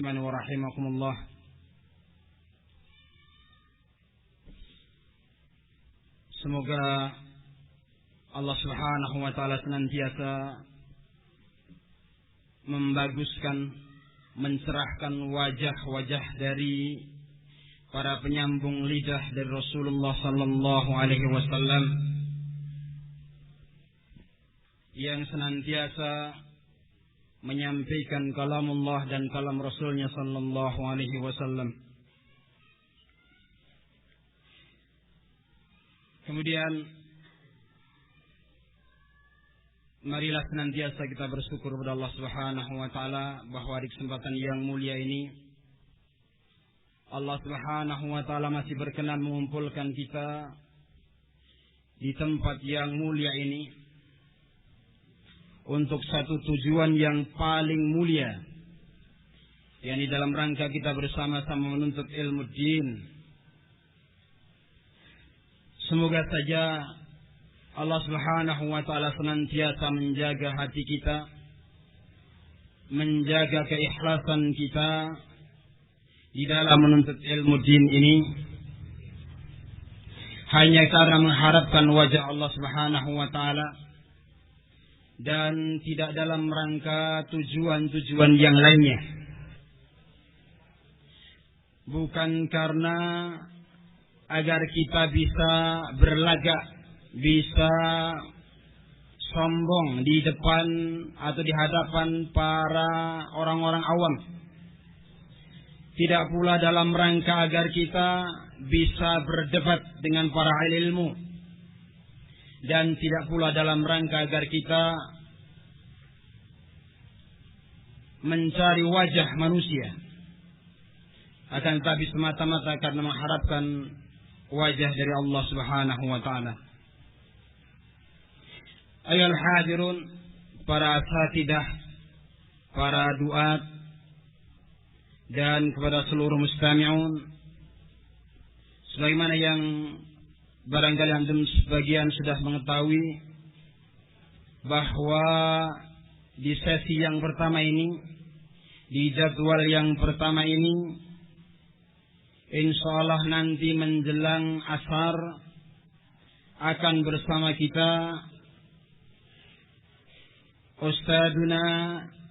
Warahimakumullah. Semoga Allah Subhanahu wa taala senantiasa membaguskan, mencerahkan wajah-wajah dari para penyambung lidah dari Rasulullah sallallahu alaihi wasallam yang senantiasa menyampaikan kalamullah dan kalam Rasulnya sallallahu alaihi wasallam. Kemudian marilah senantiasa kita bersyukur kepada Allah Subhanahu wa taala bahwa di kesempatan yang mulia ini Allah Subhanahu wa taala masih berkenan mengumpulkan kita di tempat yang mulia ini untuk satu tujuan yang paling mulia, yakni dalam rangka kita bersama-sama menuntut ilmu din. Semoga saja Allah Subhanahu wa taala senantiasa menjaga hati kita, menjaga keikhlasan kita di dalam menuntut ilmu din ini, hanya karena mengharapkan wajah Allah Subhanahu wa taala dan tidak dalam rangka tujuan-tujuan yang lainnya. Bukan karena agar kita bisa berlagak, bisa sombong di depan atau di hadapan para orang-orang awam. Tidak pula dalam rangka agar kita bisa berdebat dengan para ahli ilmu. Dan tidak pula dalam rangka agar kita mencari wajah manusia, akan tetapi semata-mata karena mengharapkan wajah dari Allah Subhanahu wa taala. Ayol hadirun, para asatidah, para duat, dan kepada seluruh mustami'un, sebagaimana yang barangkali antum sebagian sudah mengetahui bahwa di sesi yang pertama ini, di jadwal yang pertama ini, insyaallah nanti menjelang asar akan bersama kita Ustadzuna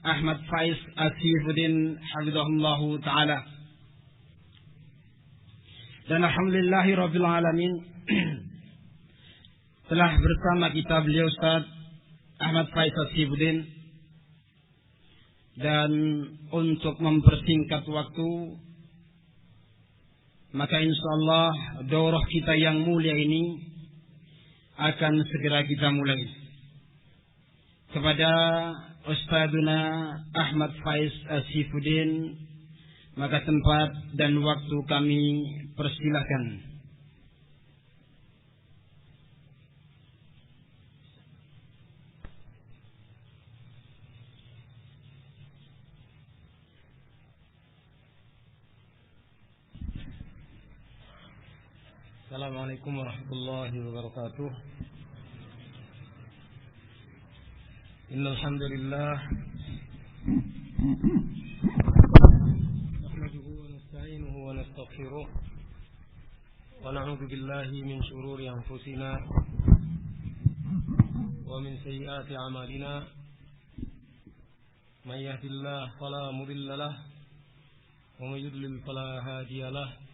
Ahmad Faiz As-Sifuddin hafizahullahu taala. Dan alhamdulillahi rabbil alamin, telah bersama kita beliau Ustaz Ahmad Faiz As-Sifuddin. Dan untuk mempersingkat waktu, maka insyaallah daurah kita yang mulia ini akan segera kita mulai. Kepada Ustadzuna Ahmad Faiz As-Sifuddin, maka tempat dan waktu kami persilahkan. Assalamualaikum warahmatullahi wabarakatuh. Innal hamdalillah nahmaduhu wa nasta'inuhu wa nastaghfiruh wa na'udzu billahi min shururi anfusina wa min sayyiati a'malina. May yahdihillahu fala mudilla lahu wa may yudlil fala hadiya lahu.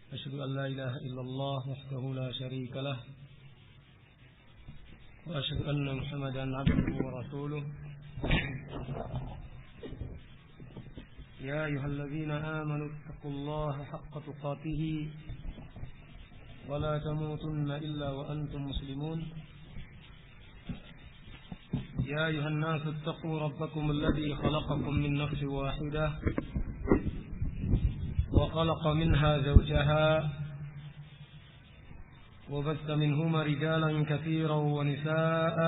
أشهد أن لا إله إلا الله وحده لا شريك له وأشهد أن محمدا عبده ورسوله. يا أيها الذين آمنوا اتقوا الله حق تقاته ولا تموتن إلا وأنتم مسلمون. يا أيها الناس اتقوا ربكم الذي خلقكم من نفس واحدة وخلق منها زوجها وبث منهما رجالا كثيرا ونساء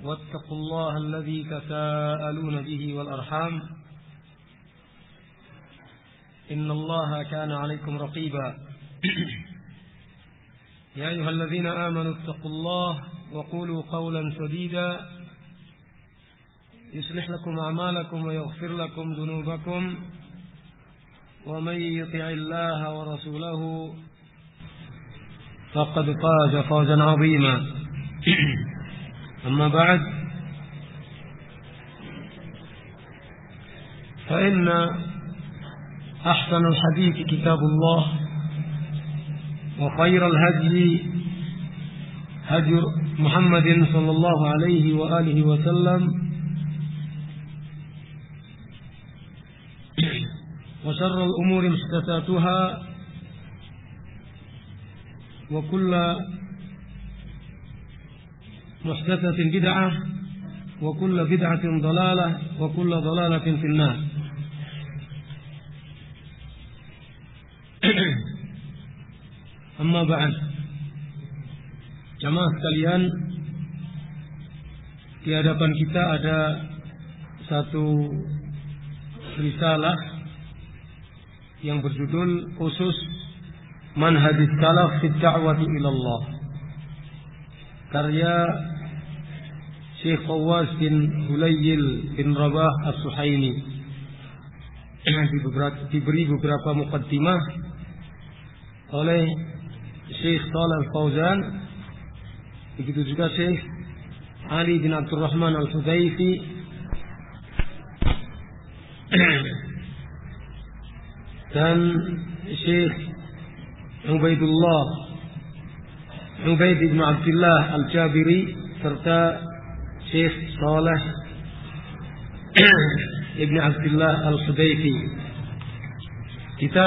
واتقوا الله الذي تساءلون به والأرحام إن الله كان عليكم رقيبا. يا أيها الذين آمنوا اتقوا الله وقولوا قولا سديدا يصلح لكم أعمالكم ويغفر لكم ذنوبكم ومن يطع الله ورسوله فقد فاز فوزا عظيما. أما بعد، فإن أحسن الحديث كتاب الله، وخير الهدي هدي محمد صلى الله عليه وآله وسلم، وشر الأمور محدثاتها، وكل محدثة بدعة، وكل بدعة ضلالة، وكل ضلالة في النار. Amma ba'd. Jamaah sekalian, di hadapan kita ada satu risalah yang berjudul Usus Manhajis Salaf fi Da'wati ila Allah, karya Syekh Fawaz bin Hulayl bin Rabah As-Suhaimi. Diberi beberapa muqaddimah oleh Syekh Shalih Al-Fauzan, begitu juga Syekh Ali bin Abdurrahman Al-Hudzaify, dan Syekh Ubaid bin Abdullah Al-Jabiri, serta Syekh Shalih ibn Abdullah Al-Hudzaify. Kita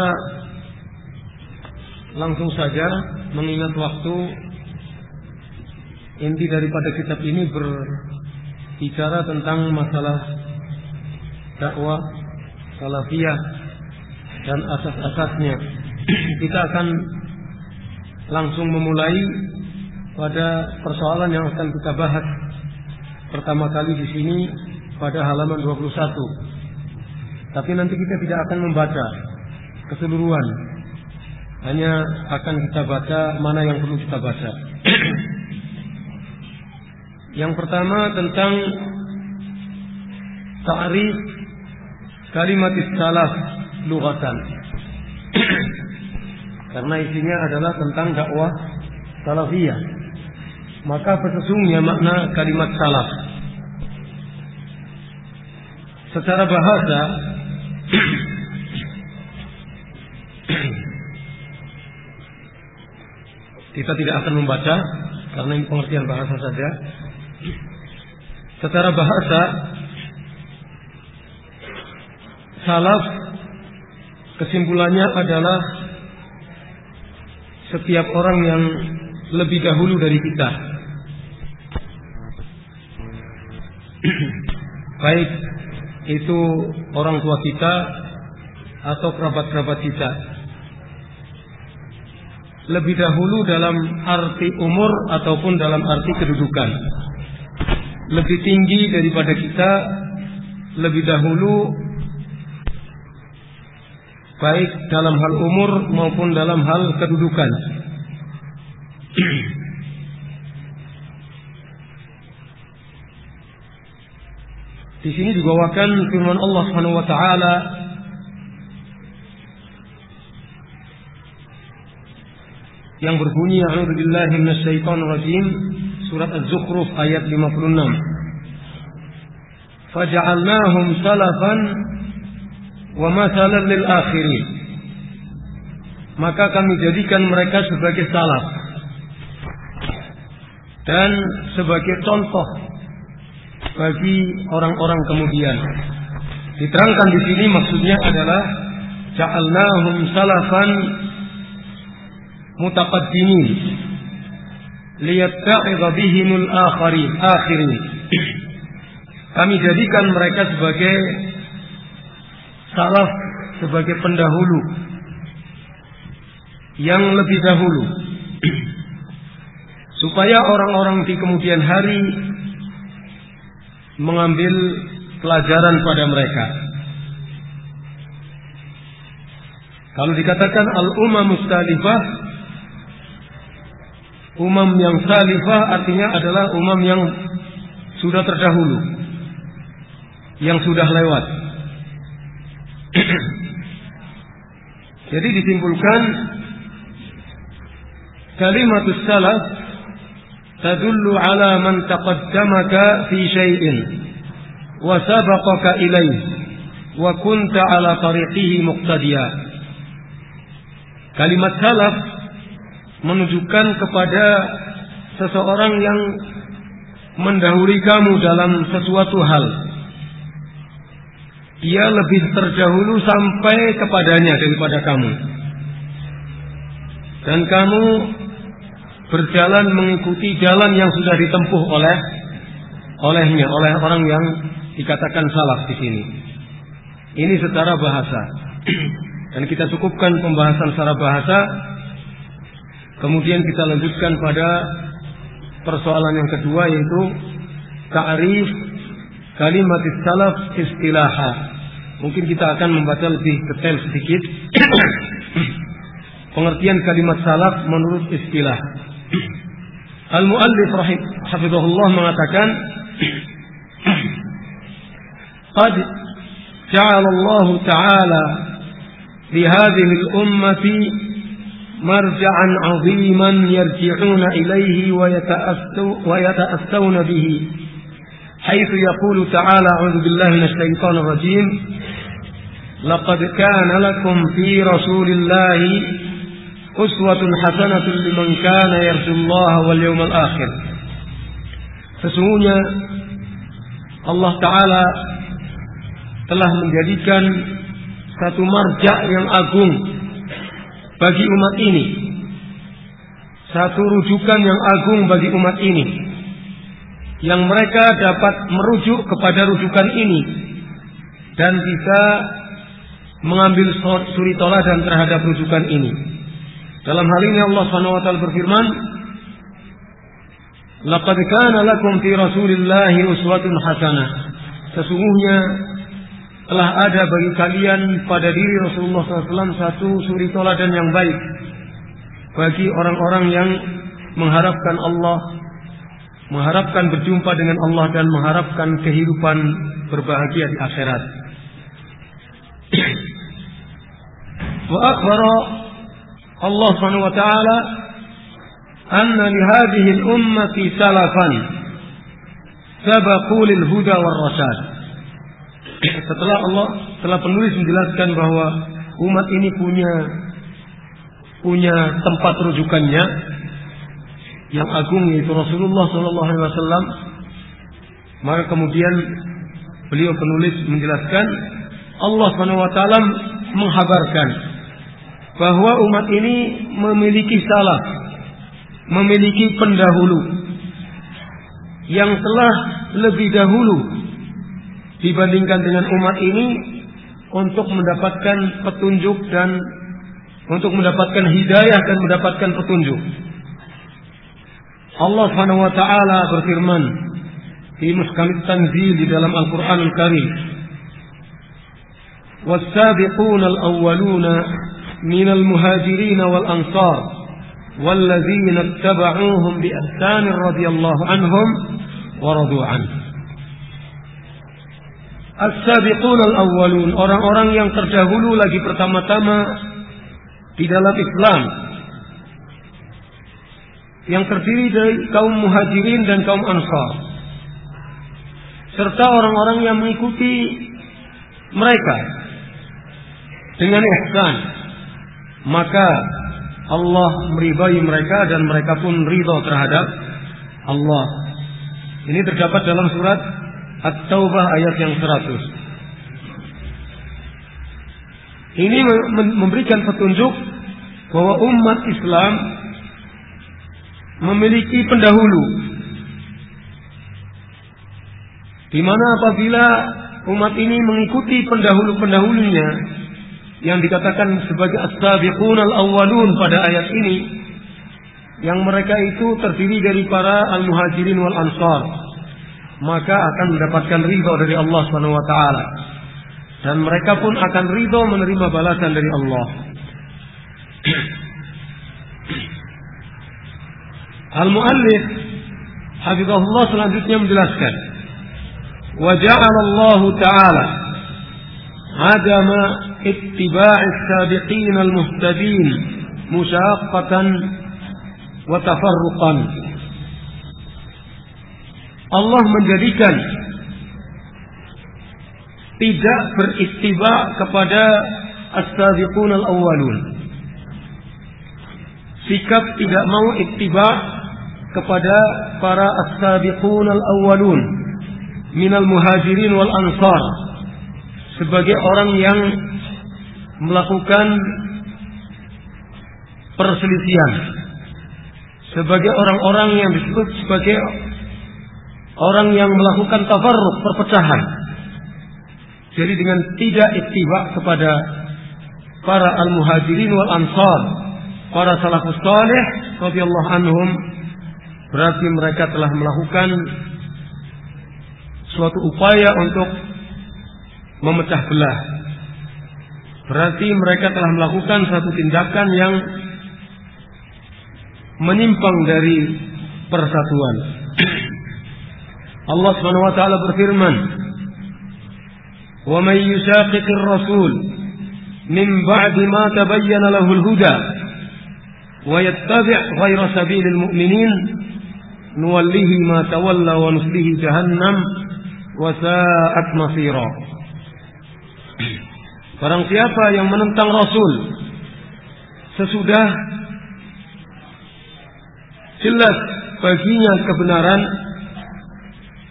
langsung saja, mengingat waktu, inti daripada kitab ini berbicara tentang masalah dakwah salafiyah dan asas-asasnya. Kita akan langsung memulai pada persoalan yang akan kita bahas pertama kali di sini pada halaman 21. Tapi nanti kita tidak akan membaca keseluruhan, hanya akan kita baca mana yang perlu kita baca. Yang pertama tentang ta'rif kalimat salaf lughatan. Karena isinya adalah tentang dakwah salafiyah, maka sesungguhnya makna kalimat salaf secara bahasa kita tidak akan membaca karena ini pengertian bahasa saja. Secara bahasa, salaf kesimpulannya adalah setiap orang yang lebih dahulu dari kita, baik itu orang tua kita atau kerabat-kerabat kita, lebih dahulu dalam arti umur ataupun dalam arti kedudukan, lebih tinggi daripada kita, lebih dahulu, baik dalam hal umur maupun dalam hal kedudukan. Di sini dibawakan firman Allah Subhanahu wa taala yang berbunyi, A'udzu billahi minasyaitonir rajim, surat Az-Zukhruf ayat 56. Faja'alnahum salafan wa mathalan lil akhirin. Maka kami jadikan mereka sebagai salaf dan sebagai contoh bagi orang-orang kemudian. Diterangkan di sini maksudnya adalah ja'alnahum salafan mutaqaddimin liyattakhidha bihimul akhirin. Kami jadikan mereka sebagai salaf, sebagai pendahulu yang lebih dahulu, supaya orang-orang di kemudian hari mengambil pelajaran pada mereka. Kalau dikatakan al-umamus salifah, umam yang salifah artinya adalah umam yang sudah terdahulu. yang sudah lewat. Jadi disimpulkan, kalimatus salaf tadullu ala man taqaddamaka fi syai'in wa sabaqaka ilaihi wa kunta ala tariqihi muqtadiya. Kalimat salaf menunjukkan kepada seseorang yang mendahului kamu dalam sesuatu hal. Dia lebih terdahulu sampai kepadanya daripada kamu. Dan kamu berjalan mengikuti jalan yang sudah ditempuh oleh orang yang dikatakan salaf di sini. Ini secara bahasa. Dan kita cukupkan pembahasan secara bahasa. Kemudian kita lanjutkan pada persoalan yang kedua, yaitu ta'rif kalimat salaf istilaha. Mungkin kita akan membaca lebih detail sedikit pengertian kalimat salaf menurut istilah. Al-muallif hafizahullah mengatakan, qad ja'ala Allah ta'ala li hadhihi al-ummati marja'an 'aziman yarji'una ilayhi wa yata'assawna bihi. حيث يقول تعالى أعوذ بالله من الشيطان الرجيم لقد كان لكم في رسول الله أسوة حسنة لمن كان يرجو الله واليوم الآخر. Sesungguhnya Allah Ta'ala telah menjadikan satu marja yang agung bagi umat ini, satu rujukan yang agung bagi umat ini, yang mereka dapat merujuk kepada rujukan ini dan bisa mengambil suri tauladan terhadap rujukan ini. Dalam hal ini Allah Subhanahu wa taala berfirman, laqad kana lakum fi rasulillahi uswatun hasanah. Sesungguhnya telah ada bagi kalian pada diri Rasulullah SAW satu suri tauladan yang baik bagi orang-orang yang mengharapkan Allah, mengharapkan berjumpa dengan Allah dan mengharapkan kehidupan berbahagia di akhirat. Wa akhbara Allah Subhanahu wa taala anna li hadhihi al-ummati salafan sabaqu lil huda war rasyad. Setelah penulis menjelaskan bahwa umat ini punya tempat rujukannya yang agung, yaitu Rasulullah SAW, maka kemudian beliau penulis menjelaskan, Allah SWT menghabarkan bahwa umat ini memiliki salaf, memiliki pendahulu yang telah lebih dahulu dibandingkan dengan umat ini untuk mendapatkan petunjuk dan untuk mendapatkan hidayah dan mendapatkan petunjuk. Allah Subhanahu wa taala berfirman di Muhkamit Tanzil di dalam Al-Qur'anul Karim, "Was-sabiquna al-awwaluna minal muhajirin wal ansar walladzina ittaba'uuhum bi ihsan radhiyallahu anhum wa radu an." As-sabiquna al-awwalun, orang-orang yang terdahulu lagi pertama-tama di dalam Islam, yang terdiri dari kaum muhajirin dan kaum ansar, serta orang-orang yang mengikuti mereka dengan ihsan, maka Allah meridai mereka dan mereka pun ridha terhadap Allah. Ini terdapat dalam surat At-Taubah ayat yang 100. Ini memberikan petunjuk bahwa umat Islam memiliki pendahulu, di mana apabila umat ini mengikuti pendahulu-pendahulunya yang dikatakan sebagai as-sabiqun al-awwalun pada ayat ini, yang mereka itu terdiri dari para al-muhajirin wal ansar, maka akan mendapatkan ridha dari Allah Subhanahu wa taala, dan mereka pun akan ridha menerima balasan dari Allah. Al-muallif hafizahullah selanjutnya menjelaskan wa ja'ala Allah Ta'ala adama ittiba'is sabiqin al-muhtadin musyaqqatan wa tafarruqan. Allah menjadikan tidak berittiba kepada as-sabiqun al-awwalun, sikap tidak mau ittiba kepada para as-sabiqun al-awwalun minal muhajirin wal ansar, sebagai orang yang melakukan perselisihan, sebagai orang-orang yang disebut sebagai orang yang melakukan tafarruq, perpecahan. Jadi dengan tidak ittiba kepada para al-muhajirin wal ansar, para salafus salih radhiyallahu anhum, berarti mereka telah melakukan suatu upaya untuk memecah belah. Berarti mereka telah melakukan satu tindakan yang menyimpang dari persatuan. Allah Subhanahu wa taala berfirman, "Wa may yushaqiqir rasul min ba'di ma tabayyana lahul huda wa yattabi' ghayra sabilil mu'minin nuwallihi ma tawalla wa nuslihi jahannam wa sa'at masira." Barang siapa yang menentang Rasul sesudah jelas baginya kebenaran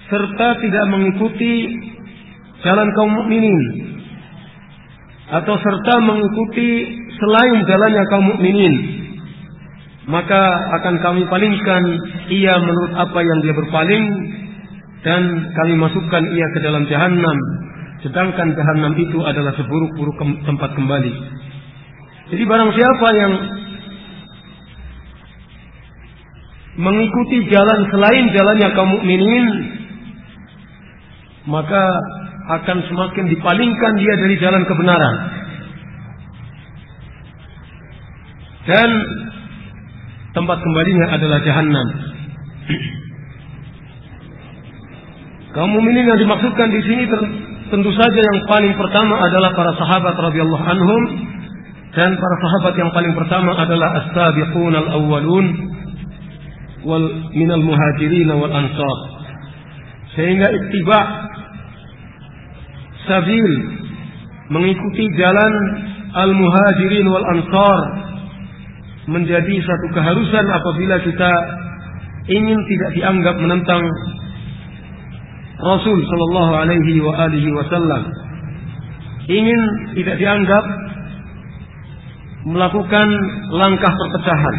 serta tidak mengikuti jalan kaum mukminin, atau serta mengikuti selain jalannya kaum mukminin, maka akan kami palingkan ia menurut apa yang dia berpaling, dan kami masukkan ia ke dalam jahannam, sedangkan jahannam itu adalah seburuk-buruk tempat kembali. Jadi barang siapa yang mengikuti jalan selain jalannya kaum mukminin, maka akan semakin dipalingkan dia dari jalan kebenaran, dan tempat kembalinya adalah jahannam. Kaum mukminin yang dimaksudkan di sini tentu saja yang paling pertama adalah para sahabat radhiyallahu anhum, dan para sahabat yang paling pertama adalah as-sabiqun al-awwalun wal minal muhajirin wal ansar. Sehingga ittiba sabil, mengikuti jalan al-muhajirin wal ansar, menjadi satu keharusan apabila kita ingin tidak dianggap menentang Rasul sallallahu alaihi wa alihi wasallam, ingin tidak dianggap melakukan langkah perpecahan,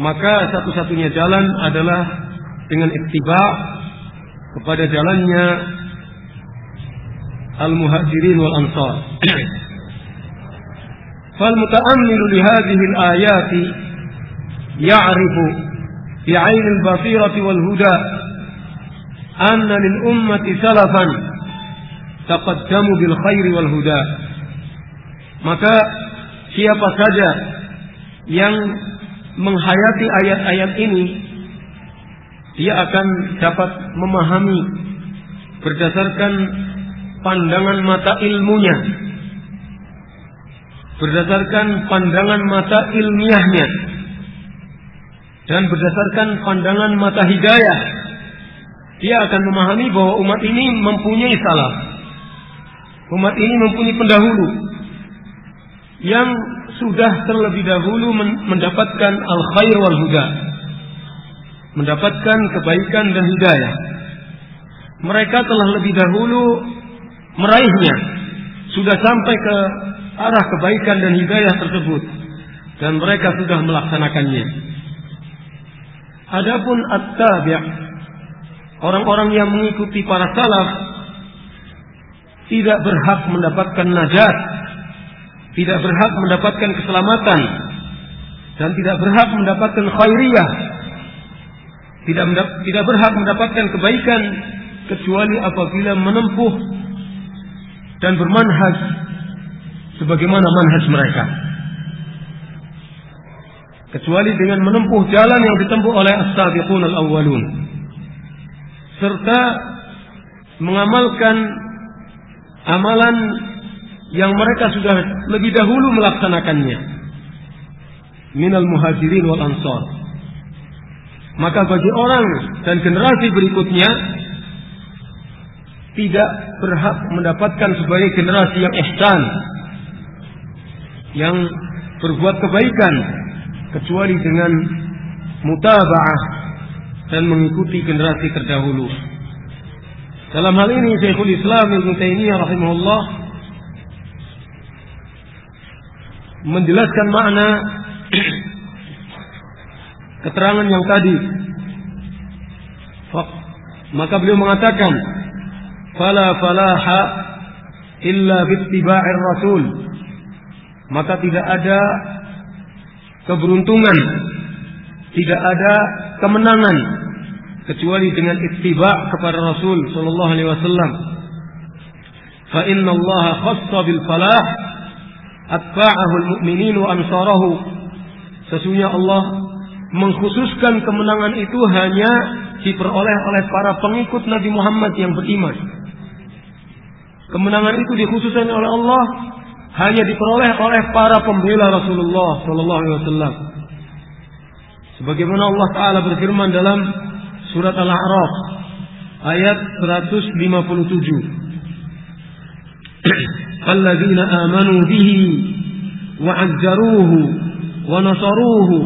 maka satu-satunya jalan adalah dengan ittiba kepada jalannya al-muhajirin wal ansar. Fal muta'ammilu li hadhihi al-ayati ya'rifu bi 'ayn al-basirati wal huda anna lil ummati salafan taqaddamu bil khairi wal huda. Maka siapa saja yang menghayati ayat-ayat ini, dia akan dapat memahami berdasarkan pandangan mata ilmunya, berdasarkan pandangan mata ilmiahnya, dan berdasarkan pandangan mata hidayah. Dia akan memahami bahwa umat ini mempunyai salaf, umat ini mempunyai pendahulu yang sudah terlebih dahulu mendapatkan al-khair wal huda, mendapatkan kebaikan dan hidayah. Mereka telah lebih dahulu meraihnya, sudah sampai ke arah kebaikan dan hidayah tersebut, dan mereka sudah melaksanakannya. Adapun at-tabi', orang-orang yang mengikuti para salaf, tidak berhak mendapatkan najat, tidak berhak mendapatkan keselamatan, dan tidak berhak mendapatkan khairiyah, tidak berhak mendapatkan kebaikan kecuali apabila menempuh dan bermanhaj sebagaimana manhaj mereka, kecuali dengan menempuh jalan yang ditempuh oleh as-sabiqun al-awwalun, serta mengamalkan amalan yang mereka sudah lebih dahulu melaksanakannya, minal muhajirin wal ansar. Maka bagi orang dan generasi berikutnya tidak berhak mendapatkan sebagai generasi yang ihsan, yang berbuat kebaikan, kecuali dengan mutaba'ah dan mengikuti generasi terdahulu. Dalam hal ini Syekhul Islam Ibnu Taimiyah rahimahullah menjelaskan makna keterangan yang tadi. Maka beliau mengatakan, fala falaha illa bittiba'ir rasul. Maka tidak ada keberuntungan, tidak ada kemenangan kecuali dengan ittiba' kepada Rasul sallallahu alaihi wasallam. Fa inna Allah khassa bil falah atba'ahu al-mu'minin wa ansarahu. Sesungguhnya Allah mengkhususkan kemenangan itu hanya diperoleh oleh para pengikut Nabi Muhammad yang beriman. Kemenangan itu dikhususkan oleh Allah hanya diperoleh oleh para pembela Rasulullah sallallahu alaihi wasallam. Sebagaimana Allah Ta'ala berfirman dalam surat Al-A'raf ayat 157. Alladzina amanu bihi wa 'azzaruhu wa nasaruhu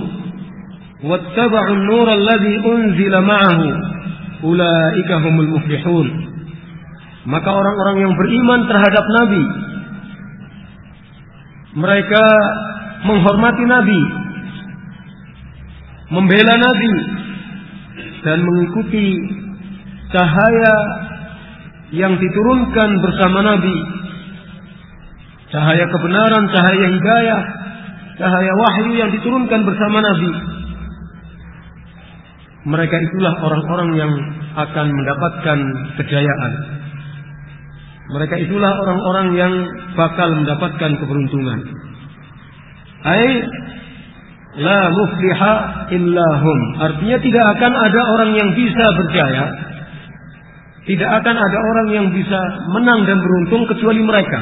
wattaba'u an-nura alladzi unzila ma'ahu ulaika humul muflihun. Maka orang-orang yang beriman terhadap Nabi, mereka menghormati Nabi, membela Nabi, dan mengikuti cahaya yang diturunkan bersama Nabi, cahaya kebenaran, cahaya hidayah, cahaya wahyu yang diturunkan bersama Nabi. Mereka itulah orang-orang yang akan mendapatkan kejayaan. Mereka itulah orang-orang yang bakal mendapatkan keberuntungan. La mufliha illahum. Artinya tidak akan ada orang yang bisa berjaya, tidak akan ada orang yang bisa menang dan beruntung kecuali mereka.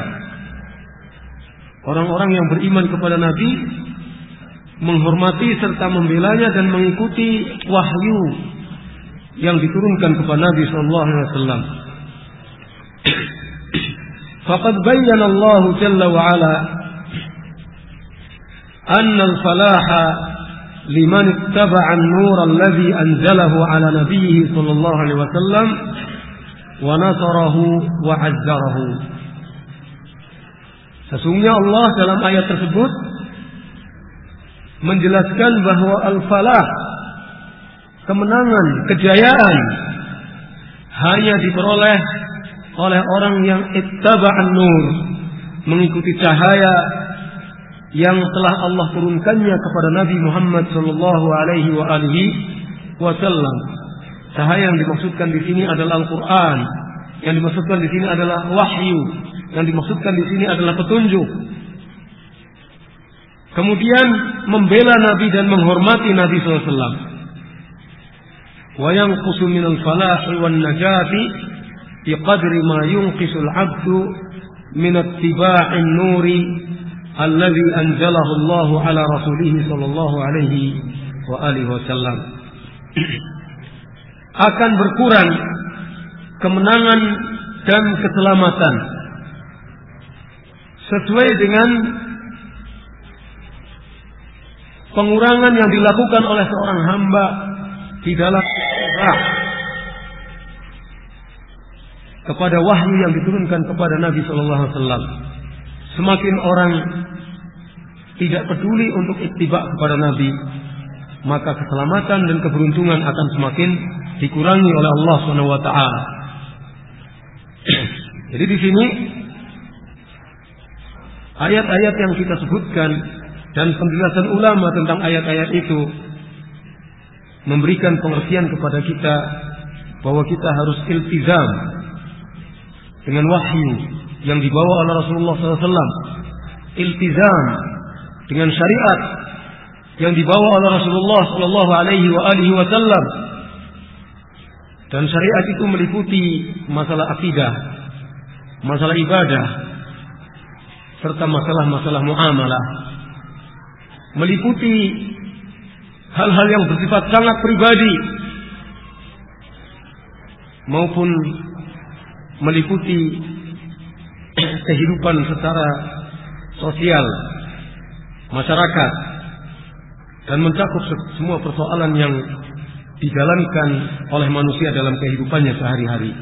Orang-orang yang beriman kepada Nabi, menghormati serta membelanya dan mengikuti wahyu yang diturunkan kepada Nabi sallallahu alaihi wasallam. Faqad bayyana Allah jalla wa ala أن الفلاح لمن اتبع النور الذي أنزله على نبيه صلى الله عليه وسلم ونصره وعزره. Sesungguhnya Allah dalam ayat tersebut menjelaskan bahwa al-falah, kemenangan, kejayaan, hanya diperoleh oleh orang yang ittaba'an nur, mengikuti cahaya yang telah Allah turunkannya kepada Nabi Muhammad sallallahu alaihi wasallam. Cahaya yang dimaksudkan di sini adalah Al-Qur'an, yang dimaksudkan di sini adalah wahyu, yang dimaksudkan di sini adalah petunjuk. Kemudian membela Nabi dan menghormati Nabi sallallahu alaihi wasallam. Wa yanqusu min al-falahi wan najati bi qadri ma yunqisu al-'abdu min ittiba'in nuri alladzi anzalahu Allah ala rasulih sallallahu alaihi wa alihi wasallam. Akan berkurang kemenangan dan keselamatan sesuai dengan pengurangan yang dilakukan oleh seorang hamba di dalam kepada wahyu yang diturunkan kepada Nabi sallallahu alaihi wasallam. Semakin orang tidak peduli untuk ittiba kepada Nabi, maka keselamatan dan keberuntungan akan semakin dikurangi oleh Allah Subhanahu wa taala. Jadi di sini ayat-ayat yang kita sebutkan dan penjelasan ulama tentang ayat-ayat itu memberikan pengertian kepada kita bahwa kita harus iltizam dengan wahyu yang dibawa oleh Rasulullah SAW, iltizam dengan syariat yang dibawa oleh Rasulullah sallallahu alaihi wasallam, Dan syariat itu meliputi masalah akidah, masalah ibadah, serta masalah-masalah muamalah. Meliputi hal-hal yang bersifat sangat pribadi, maupun meliputi kehidupan secara sosial masyarakat, dan mencakup semua persoalan yang dijalankan oleh manusia dalam kehidupannya sehari-hari.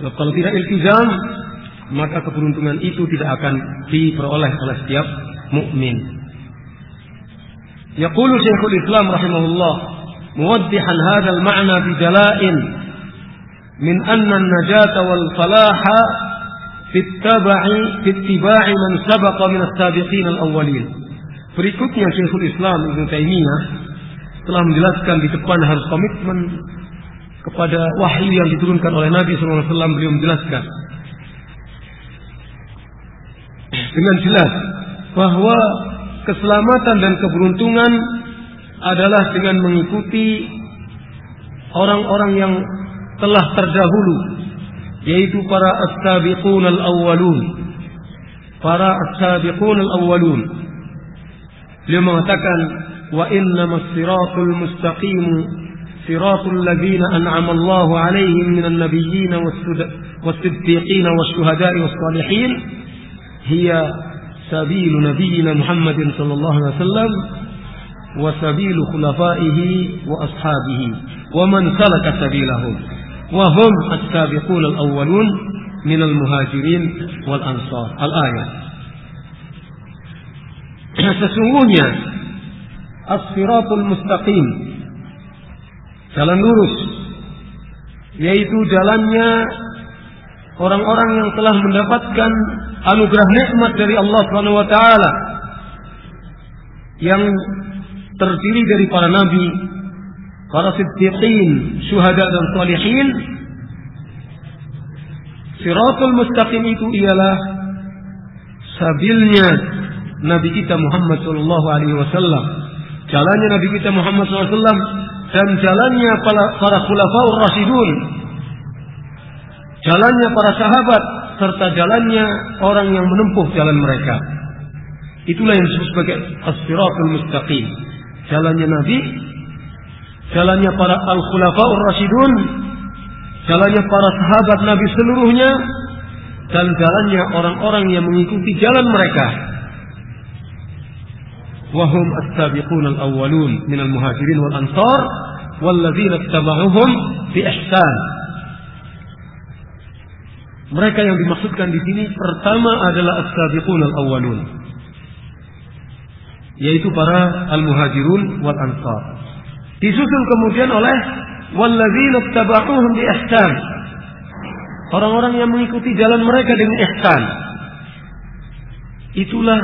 Sebab kalau tidak iltizam, maka keberuntungan itu tidak akan diperoleh oleh setiap mukmin. Yaqulu Syekhul Islam rahimahullah muwaddihan hadzal ma'na bi jala'in min anna an-najata wal falaha fi ittiba'i man sabaqa min as-sabiqin al-awwalin. Berikutnya Syekhul Islam Ibnu Taimiyah telah menjelaskan di depan harus komitmen kepada wahyu yang diturunkan oleh Nabi SAW. Beliau menjelaskan dengan jelas bahwa keselamatan dan keberuntungan adalah dengan mengikuti orang-orang yang telah terdahulu, yaitu para as-sabiqun al-awwalun. Para as-sabiqun al-awwalun. Beliau mengatakan wa innamas siratul mustaqim siratul ladzina an'ama Allahu 'alaihim minan nabiyyin was-siddiqin wasyuhada'i was-shalihin hiya sabilu nabiyyina Muhammadin sallallahu alaihi wasallam wa sabilu khulafaihi wa ashabihi wa man salaka sabilahum wa hum as-sabiqun al-awwalun minal muhajirin wal ansar. Al-ayat. Sesungguhnya as-siratul mustaqim, jalan lurus, yaitu jalannya orang-orang yang telah mendapatkan anugerah nikmat dari Allah Subhanahu wa taala, yang terdiri dari para nabi, para siddiqin, syuhada dan shalihin. Siratul mustaqim itu ialah sabilnya Nabi kita Muhammad sallallahu alaihi wasallam, jalannya Nabi kita Muhammad sallallahu alaihi wasallam, dan jalannya para khulafaur rasyidun, jalannya para sahabat, serta jalannya orang yang menempuh jalan mereka. Itulah yang disebut sebagai as-siratul mustaqim. Jalannya Nabi, jalannya para al-khulafaur rasyidun, jalannya para sahabat Nabi seluruhnya, dan jalannya orang-orang yang mengikuti jalan mereka. Wahum as-sabiqun al-awwalun minal muhajirin wal ansar walladzina ittaba'uhum bi ihsan. Mereka yang dimaksudkan di sini pertama adalah as-sabiqun al-awwalun, yaitu para al-muhajirun wal ansar. Disusul kemudian oleh walladzina ittaba'uhum bi ihsan, orang-orang yang mengikuti jalan mereka dengan ihsan. Itulah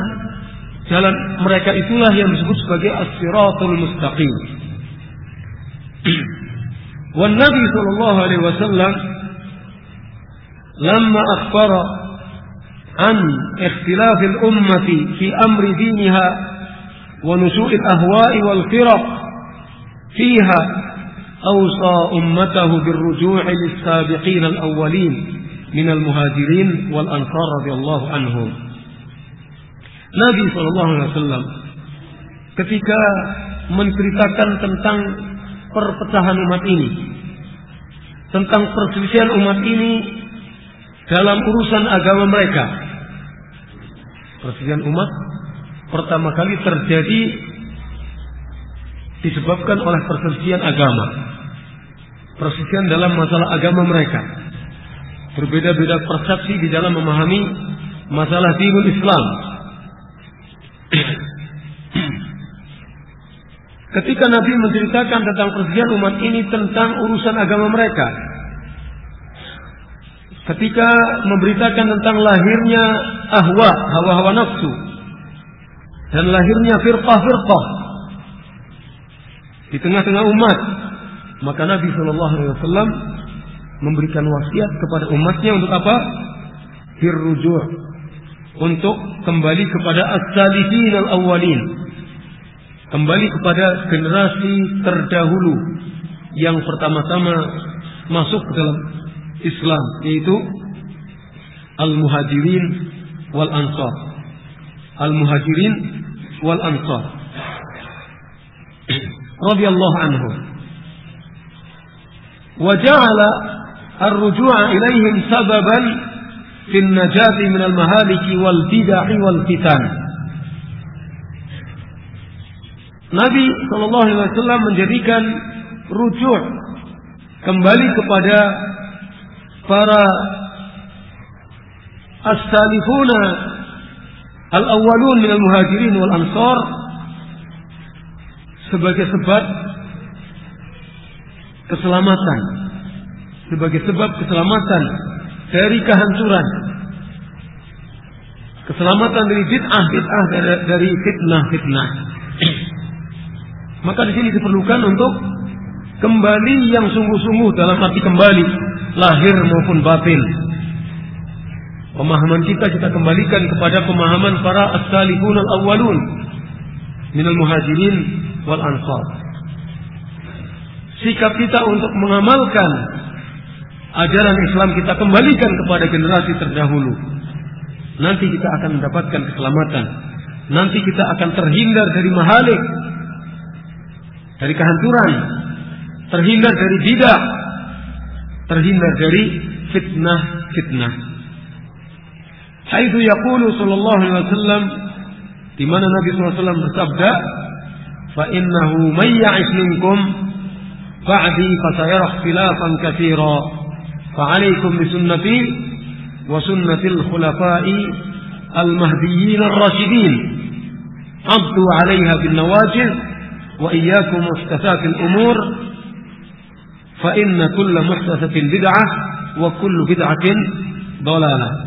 jalan mereka, itulah yang disebut sebagai as-siratul mustaqim. Wan Nabi sallallahu alaihi wasallam lamma akhbara an ikhtilaf al-ummati fi amri diniha wa nusu' al-ahwa'i wal firaq fiha awsa ummatahu birruju' lis-sabiqin al-awwalin min al-muhajirin wal ansar radhiyallahu anhum. Nabi SAW ketika menceritakan tentang perpecahan umat ini, tentang perselisihan umat ini dalam urusan agama mereka. Perselisihan umat pertama kali terjadi disebabkan oleh perselisihan agama, perselisihan dalam masalah agama mereka. Berbeda-beda persepsi di dalam memahami masalah dinul Islam. Ketika Nabi menceritakan tentang perselisihan umat ini tentang urusan agama mereka, ketika memberitakan tentang lahirnya hawa-hawa nafsu, dan lahirnya firqah-firqah di tengah-tengah umat, maka Nabi SAW memberikan wasiat kepada umatnya untuk apa? Birruju', untuk kembali kepada as-salifin al-awwalin, kembali kepada generasi terdahulu, yang pertama-tama masuk ke dalam Islam, yaitu Al-Muhajirin wal Ansar. Al-Muhajirin wal Ansar radhiyallahu anhum. Wa ja'ala ar-ruju'a ilaihim sababan fi an-najati min al-mahaliki wal bid'ah wal fitan. Nabi sallallahu alaihi wasallam menjadikan rujuk kembali kepada para as-salifuna al-awwalun min al-muhajirin wal ansar sebagai sebab keselamatan, sebagai sebab keselamatan dari kehancuran, keselamatan dari bid'ah dari fitnah. Maka di sini diperlukan untuk kembali yang sungguh-sungguh, dalam arti kembali lahir maupun batin. Pemahaman kita kembalikan kepada pemahaman para as-salifun al-awwalun minal muhajirin wal ansar. Sikap kita untuk mengamalkan ajaran Islam kita kembalikan kepada generasi terdahulu. Nanti kita akan mendapatkan keselamatan. Nanti kita akan terhindar dari mahalik, dari kehancuran, terhindar dari bidah, terhindar dari fitnah. Haitsu yaqulu sallallahu alaihi wasallam, di mana Nabi sallallahu alaihi wasallam bersabda, "Fa innahu may ya'ish minkum ba'di fasayara ikhtilafan katsira, fa 'alaikum bi sunnati wa sunnatil khulafa'i al-mahdiyyin ar-rasyidin, 'addu 'alaiha bin nawajid wa iyyakum muhdatsatil umur, fa inna kulla muhdatsatin bid'ah wa kullu bid'atin dhalalah."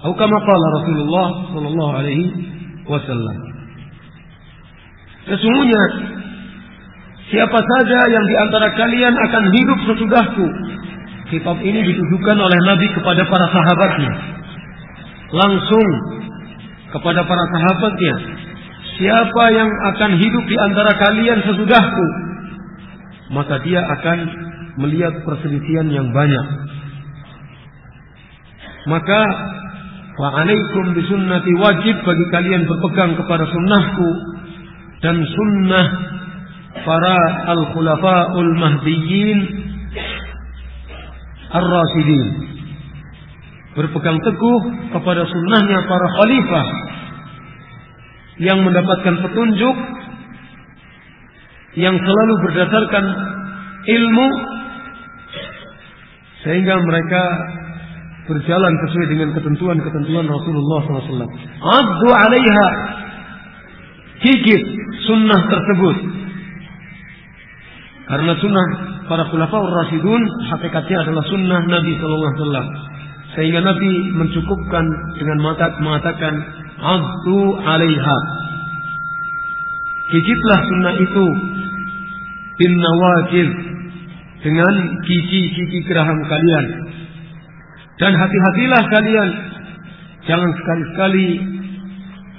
Atau kama qala Rasulullah sallallahu alaihi wasallam. Sesungguhnya siapa saja yang di antara kalian akan hidup sesudahku. Kitab ini ditujukan oleh Nabi kepada para sahabatnya, langsung kepada para sahabatnya. Siapa yang akan hidup di antara kalian sesudahku, maka dia akan melihat perselisihan yang banyak. Maka wa'alaikum bisunnati, wajib bagi kalian berpegang kepada sunnahku dan sunnah para al-khulafa'ul mahdiyyin ar-rasyidin. Berpegang teguh kepada sunnahnya para khalifah yang mendapatkan petunjuk, yang selalu berdasarkan ilmu, sehingga mereka berjalan sesuai dengan ketentuan-ketentuan Rasulullah SAW. Addu 'alaiha, gigit sunnah tersebut. Karena sunnah para khulafaur rasyidun hakikatnya adalah sunnah Nabi SAW. Sehingga Nabi mencukupkan dengan mengatakan addu 'alaiha, gigitlah sunnah itu bin nawajid, dengan gigi-gigi geraham kalian. Dan hati-hatilah kalian, jangan sekali-sekali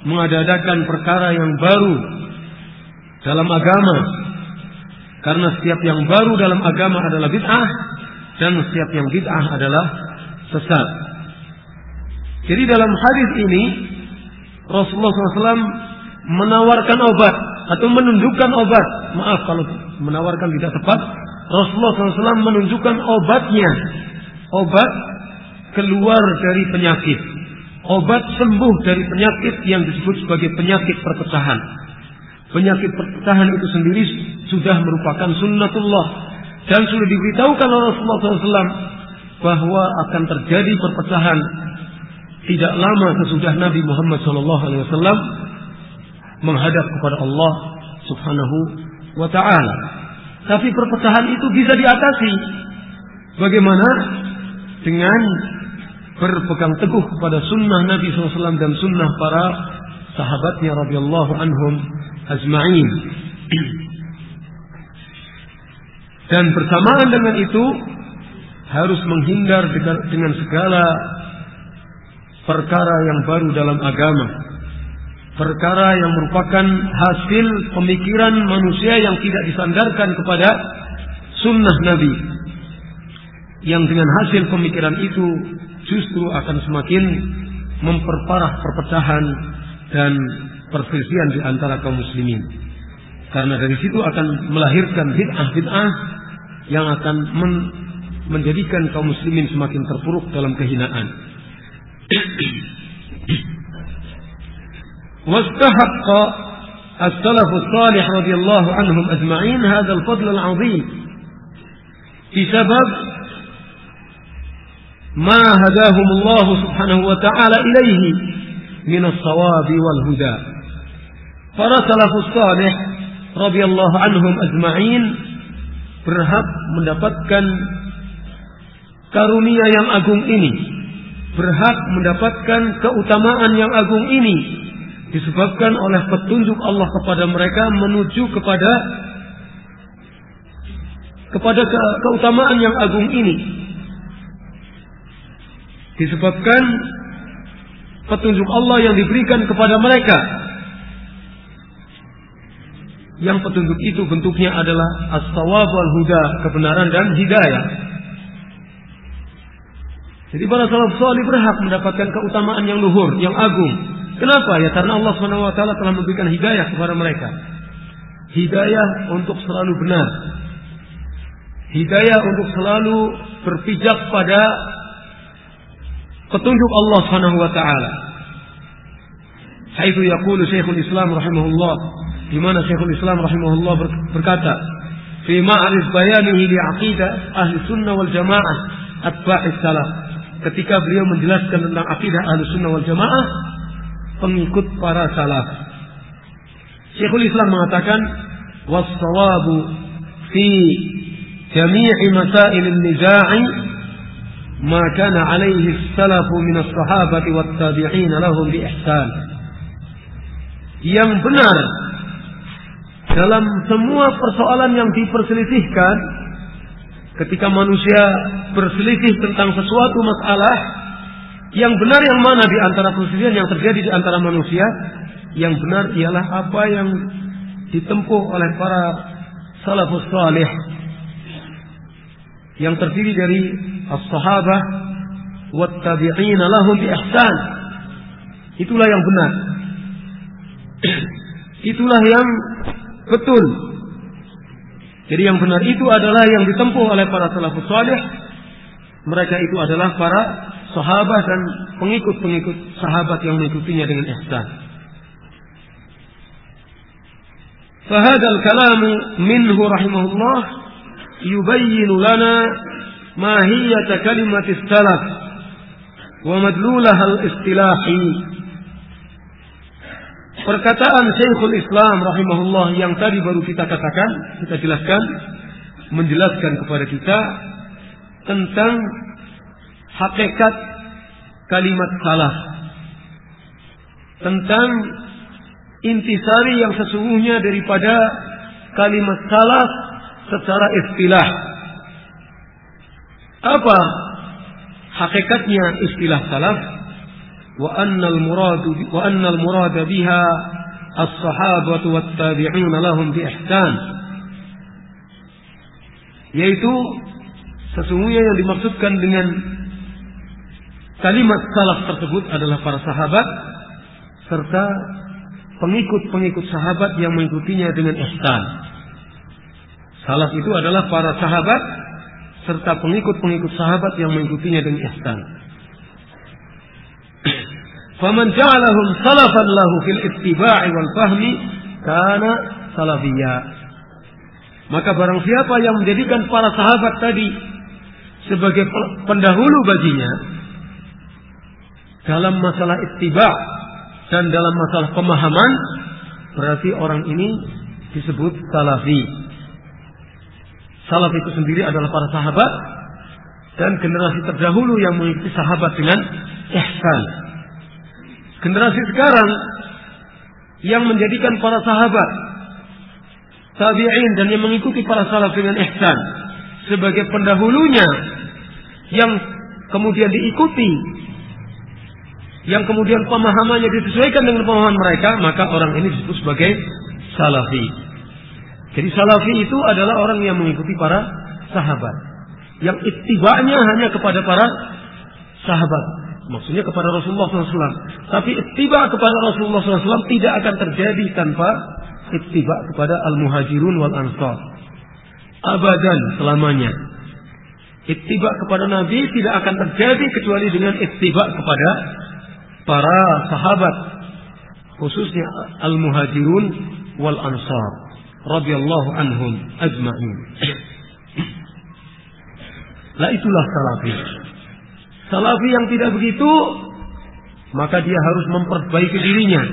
mengadakan perkara yang baru dalam agama. Karena setiap yang baru dalam agama adalah bid'ah, dan setiap yang bid'ah adalah sesat. Jadi dalam hadis ini Rasulullah SAW menawarkan obat atau menunjukkan obat. Maaf kalau menawarkan tidak tepat. Rasulullah SAW menunjukkan obatnya, obat keluar dari penyakit, obat sembuh dari penyakit yang disebut sebagai penyakit perpecahan. Penyakit perpecahan itu sendiri sudah merupakan sunnatullah, dan sudah diberitahukan oleh Rasulullah SAW bahwa akan terjadi perpecahan tidak lama sesudah Nabi Muhammad SAW menghadap kepada Allah Subhanahu wa Ta'ala. Tapi perpecahan itu bisa diatasi. Bagaimana? Dengan berpegang teguh kepada sunnah Nabi SAW dan sunnah para sahabatnya radhiyallahu anhum ajma'in. Dan bersamaan dengan itu harus menghindar dengan segala perkara yang baru dalam agama, perkara yang merupakan hasil pemikiran manusia yang tidak disandarkan kepada sunnah Nabi, yang dengan hasil pemikiran itu justru akan semakin memperparah perpecahan dan perselisihan di antara kaum muslimin. Karena dari situ akan melahirkan bid'ah-bid'ah yang akan menjadikan kaum muslimin semakin terpuruk dalam kehinaan. Wastahaqqa as-salafus salih radhiyallahu anhum ajma'in hadzal fadl al-'azim bisabab ma hadahum Allah subhanahu wa ta'ala ilaihi min as-shawab wal huda. Para salafus salih radhiyallahu anhum ajma'in berhak mendapatkan karunia yang agung ini, berhak mendapatkan keutamaan yang agung ini disebabkan oleh petunjuk Allah kepada mereka menuju kepada keutamaan yang agung ini, disebabkan petunjuk Allah yang diberikan kepada mereka, yang petunjuk itu bentuknya adalah as-shawab wal huda, kebenaran dan hidayah. Jadi para salaf salih berhak mendapatkan keutamaan yang luhur, yang agung. Kenapa? Ya karena Allah Subhanahu wa taala telah memberikan hidayah kepada mereka. Hidayah untuk selalu benar. Hidayah untuk selalu berpijak pada petunjuk Allah Subhanahu wa taala. Haitsu yaqulu Syekhul Islam rahimahullah, di mana Syekhul Islam rahimahullah berkata, "Fi ma'rif bayanihi li aqidah ahli sunnah wal jamaah atba'is salaf." Ketika beliau menjelaskan tentang akidah ahli sunnah wal jamaah, pengikut para salaf. Syekhul Islam mengatakan, "Was-shawabu fi jami'i masail an-niza'i ma kana 'alaihi as-salafu min as-sahabati wat-tabi'in lahum bi ihsan." Yang benar dalam semua persoalan yang diperselisihkan, ketika manusia berselisih tentang sesuatu masalah, yang benar yang mana di antara perselisihan yang terjadi di antara manusia? Yang benar ialah apa yang ditempuh oleh para salafus salih, yang terdiri dari as-sahabah wat tabi'in lahum bi ihsan. Itulah yang benar. Itulah yang betul. Jadi yang benar itu adalah yang ditempuh oleh para salafus salih. Mereka itu adalah para sahabat dan pengikut-pengikut sahabat yang mengikutinya dengan ihsan. فهذا الكلام منه رحمه الله يبين لنا ماهية كلمة السلف ومدلولها الاصطلاحي. Perkataan Syekhul Islam rahimahullah yang tadi baru kita katakan, kita jelaskan, menjelaskan kepada kita tentang hakikat kalimat salaf, tentang intisari yang sesungguhnya daripada kalimat salaf secara istilah. Apa hakikatnya istilah salaf? Wa annal murada biha as-sahabatu wat-tabi'un lahum bi ihsan. Yaitu sesungguhnya yang dimaksudkan dengan kalimat salaf tersebut adalah para sahabat serta pengikut-pengikut sahabat yang mengikutinya dengan ihsan. Salaf itu adalah para sahabat serta pengikut-pengikut sahabat yang mengikutinya dengan ihsan. Faman ja'alahum salafan lahu fil ittiba'i wal fahmi kana salafiyya. Maka barang siapa yang menjadikan para sahabat tadi sebagai pendahulu baginya dalam masalah ittiba' dan dalam masalah pemahaman, berarti orang ini disebut salafi. Salaf itu sendiri adalah para sahabat dan generasi terdahulu yang mengikuti sahabat dengan ihsan. Generasi sekarang yang menjadikan para sahabat, tabi'in dan yang mengikuti para salaf dengan ihsan sebagai pendahulunya yang kemudian diikuti, yang kemudian pemahamannya disesuaikan dengan pemahaman mereka, maka orang ini disebut sebagai salafi. Jadi salafi itu adalah orang yang mengikuti para sahabat. Yang ittiba'nya hanya kepada para sahabat. Maksudnya kepada Rasulullah SAW. Tapi ittiba' kepada Rasulullah SAW tidak akan terjadi tanpa ittiba' kepada al-muhajirun wal ansar. Abadan, selamanya. Ittiba' kepada Nabi tidak akan terjadi kecuali dengan ittiba' kepada para sahabat, khususnya al-muhajirun wal ansar radhiyallahu anhum ajma'in. Lah itulah salafi. Salafi yang tidak begitu, maka dia harus memperbaiki dirinya.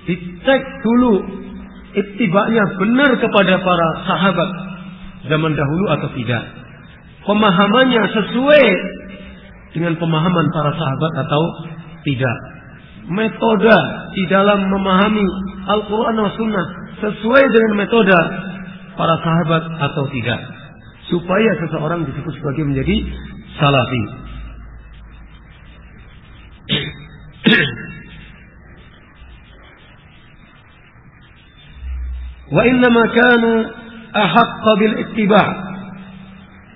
Dicek dulu ittiba'nya benar kepada para sahabat zaman dahulu atau tidak. Pemahamannya sesuai dengan pemahaman para sahabat atau tidak. Metode di dalam memahami Al-Quran dan Sunnah sesuai dengan metode para sahabat atau tidak. Supaya seseorang disebut sebagai menjadi salafi. Wa innama kanu ahaqqa bil ittiba'.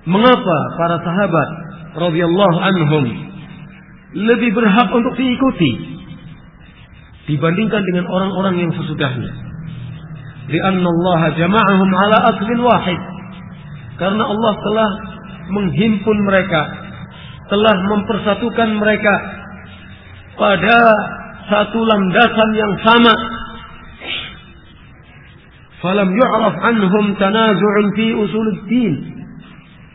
Mengapa para sahabat radhiyallahu anhum lebih berhak untuk diikuti dibandingkan dengan orang-orang yang sesudahnya? Li'anna Allah jama'ahum ala aslin wahid. Karena Allah telah menghimpun mereka, telah mempersatukan mereka pada satu landasan yang sama. Falam yu'raf anhum tanazu'un fi usuluddin.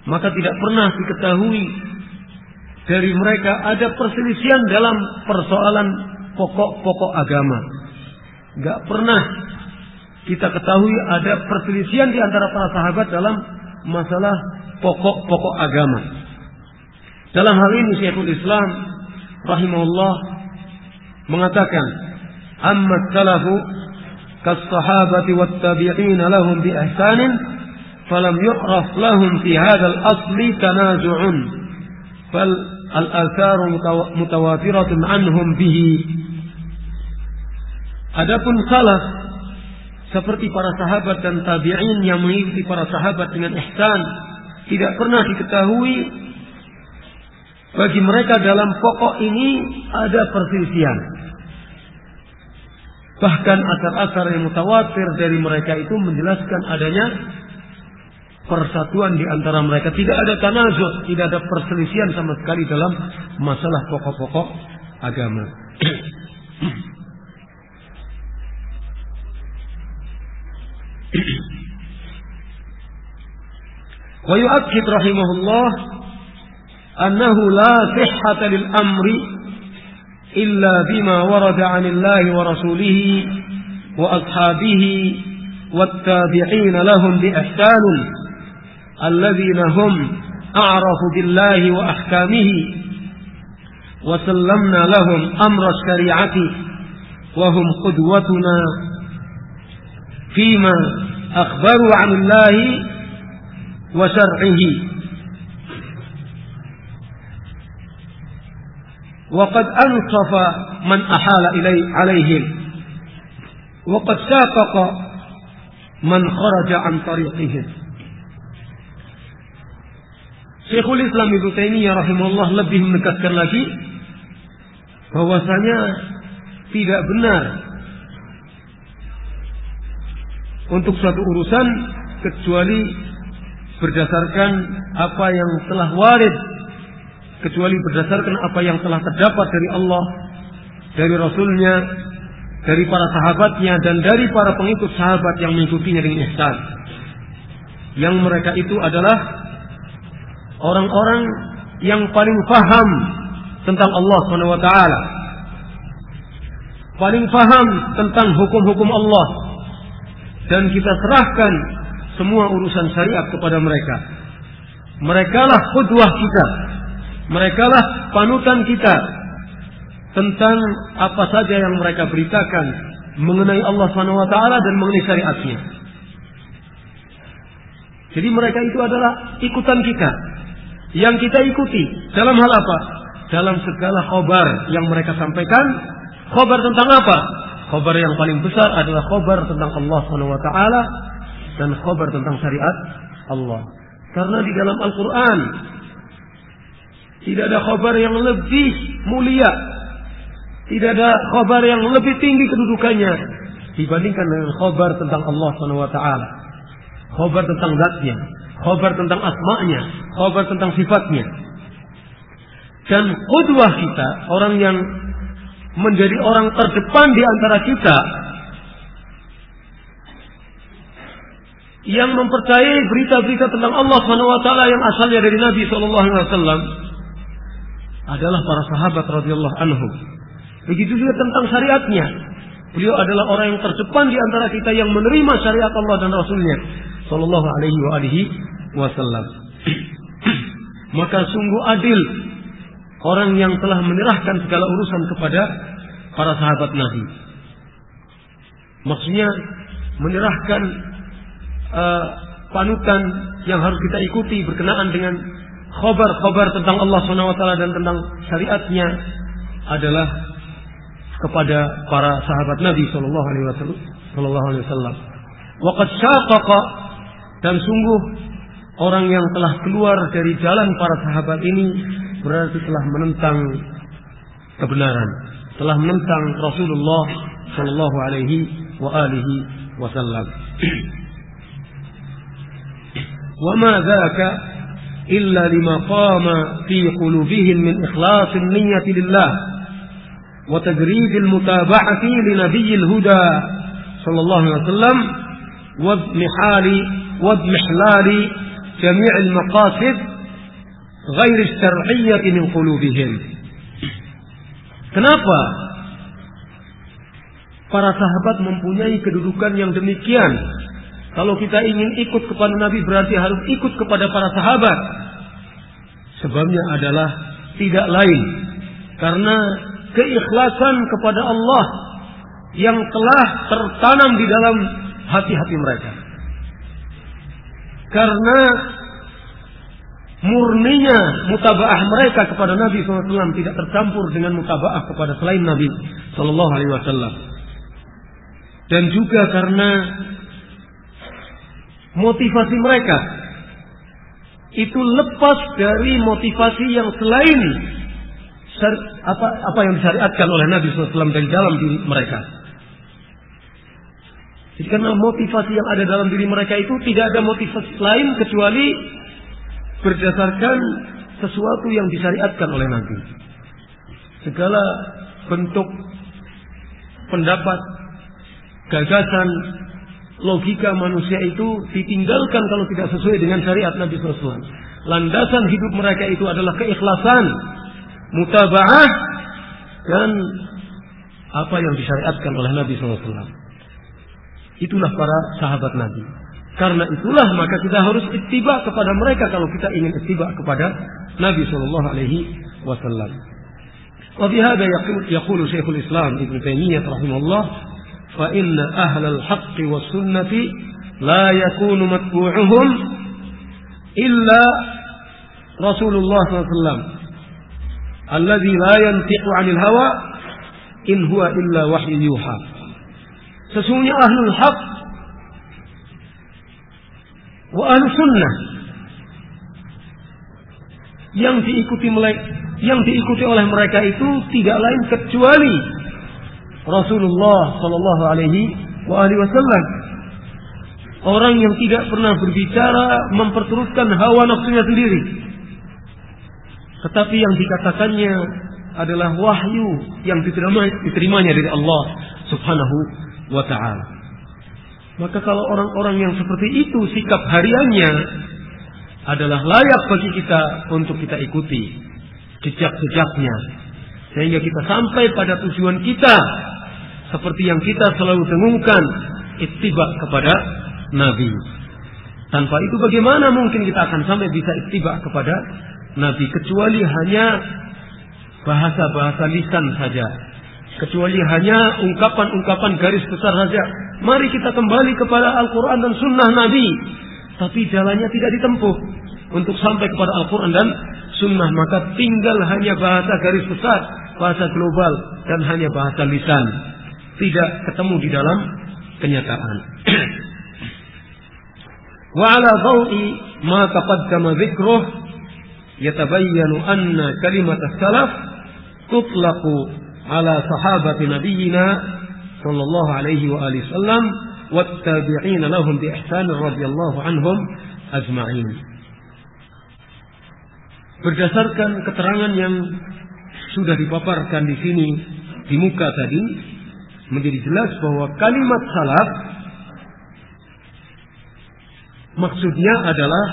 Maka tidak pernah diketahui dari mereka ada perselisihan dalam persoalan pokok-pokok agama. Enggak pernah kita ketahui ada perselisihan di antara para sahabat dalam masalah pokok-pokok agama. Dalam hal ini Syekhul Islam rahimahullah mengatakan, amma salafu kas-sahabati wat-tabi'in lahum bi ihsanin falam yu'raf lahum fi hadzal asli tanazu'un bal al-atharu mutawatiratun anhum bihi. Adapun salaf seperti para sahabat dan tabi'in yang mengikuti para sahabat dengan ihsan, tidak pernah diketahui bagi mereka dalam pokok ini ada perselisihan. Bahkan asar-asar yang mutawatir dari mereka itu menjelaskan adanya persatuan di antara mereka. Tidak ada tanazuz, tidak ada perselisihan sama sekali dalam masalah pokok-pokok agama. Wa yu'akkid rahimahullah annahu la sihhata lil amri illa bima warada 'anillahi wa rasulihi wa ashabihi wat tabi'in lahum bi ihsan alladhina hum a'rafu billahi wa ahkamihi wa sallamna lahum amra syari'ati wa hum qudwatuna fima akhbaru 'anillahi wa syar'ihi wa qad ansafa man ahala alaihim wa qad safaqa man kharaja an tariqihim. Syekhul Islam Ibnu Taimiyah rahimahullah lebih menegaskan lagi bahwasanya tidak benar untuk suatu urusan kecuali berdasarkan apa yang telah warid, kecuali berdasarkan apa yang telah terdapat dari Allah, dari Rasulnya, dari para sahabatnya, dan dari para pengikut sahabat yang mengikutinya dengan ihsan. Yang mereka itu adalah orang-orang yang paling paham tentang Allah SWT, paling paham tentang hukum-hukum Allah, dan kita serahkan semua urusan syariat kepada mereka. Merekalah qudwah kita, merekalah panutan kita tentang apa saja yang mereka beritakan mengenai Allah SWT dan mengenai syariatnya. Jadi mereka itu adalah ikutan kita, yang kita ikuti dalam hal apa? Dalam segala khabar yang mereka sampaikan. Khabar tentang apa? Khabar yang paling besar adalah khabar tentang Allah SWT dan khabar tentang syariat Allah. Karena di dalam Al-Quran tidak ada khabar yang lebih mulia, tidak ada khabar yang lebih tinggi kedudukannya dibandingkan dengan khabar tentang Allah SWT. Khabar tentang zatnya, khabar tentang asma'nya, khabar tentang sifatnya. Dan qudwah kita, orang yang menjadi orang terdepan di antara kita, yang mempercayai berita-berita tentang Allah SWT yang asalnya dari Nabi SAW, adalah para sahabat radhiyallahu anhum. Begitu juga tentang syariatnya. Beliau adalah orang yang terdepan di antara kita yang menerima syariat Allah dan Rasulnya sallallahu alaihi wasallam. Maka sungguh adil orang yang telah menyerahkan segala urusan kepada para sahabat Nabi. Maksudnya menyerahkan panutan yang harus kita ikuti berkenaan dengan khabar-khabar tentang Allah SWT dan tentang syariatnya adalah kepada para sahabat Nabi sallallahu alaihi wasallam. Waqad syaqaqa, dan sungguh orang yang telah keluar dari jalan para sahabat ini berarti telah menentang kebenaran, telah menentang Rasulullah sallallahu alaihi wasallam. Wa ma dzaka illa lima qama fi qulubihim min ikhlasin niyyati lillah wa tajridil mutaba'ati li nabiyil huda sallallahu alaihi wasallam wa idmihlali jami'il maqasid ghairi syar'iyyati min qulubihim. Kenapa para sahabat mempunyai kedudukan yang demikian? Kalau kita ingin ikut kepada Nabi berarti harus ikut kepada para sahabat. Sebabnya adalah tidak lain karena keikhlasan kepada Allah yang telah tertanam di dalam hati-hati mereka. Karena murninya mutabaah mereka kepada Nabi SAW tidak tercampur dengan mutabaah kepada selain Nabi SAW. Dan juga karena motivasi mereka itu lepas dari motivasi yang selain apa yang disyariatkan oleh Nabi SAW dari dalam diri mereka. Jadi karena motivasi yang ada dalam diri mereka itu tidak ada motivasi lain kecuali berdasarkan sesuatu yang disyariatkan oleh Nabi. Segala bentuk pendapat, gagasan, logika manusia itu ditinggalkan kalau tidak sesuai dengan syariat Nabi SAW. Landasan hidup mereka itu adalah keikhlasan, mutaba'ah, dan apa yang disyariatkan oleh Nabi SAW. Itulah para sahabat Nabi. Karena itulah maka kita harus ittiba kepada mereka kalau kita ingin ittiba kepada Nabi SAW. Wa bihadza yaqulu Syekhul Islam Ibnu Taimiyah rahimahullah, fa inna ahlal haqqi was sunnati la yakunu matbu'uhum illa Rasulullah SAW alladzi la yantiqu 'anil hawa in huwa illa wahyu yuha. Sesungguhnya ahlul haqq wa ahlus sunnah yang diikuti oleh mereka itu tidak lain kecuali Rasulullah sallallahu alaihi wasallam. Orang yang tidak pernah berbicara memperturutkan hawa nafsunya sendiri, tetapi yang dikatakannya adalah wahyu yang diterimanya dari Allah Subhanahu wa ta'ala. Maka kalau orang-orang yang seperti itu sikap hariannya adalah layak bagi kita untuk kita ikuti jejak-jejaknya, sehingga kita sampai pada tujuan kita seperti yang kita selalu dengungkan, ittiba kepada Nabi. Tanpa itu bagaimana mungkin kita akan sampai bisa ittiba kepada Nabi, kecuali hanya bahasa-bahasa lisan saja, kecuali hanya ungkapan-ungkapan garis besar saja. Mari kita kembali kepada Al-Quran dan Sunnah Nabi, tapi jalannya tidak ditempuh untuk sampai kepada Al-Quran dan Sunnah, maka tinggal hanya bahasa garis besar, bahasa global, dan hanya bahasa lisan, tidak ketemu di dalam kenyataan. Wa ala dhawi ma taqaddama dzikruh yatabayyanu anna kalimat as-salaf tutlaqu ala sahabati nabiyyina sallallahu alaihi wa alihi wasallam wat tabi'in lahum bi ihsan radhiyallahu anhum ajma'in. Berdasarkan keterangan yang sudah dipaparkan di sini di muka tadi, menjadi jelas bahwa kalimat salaf maksudnya adalah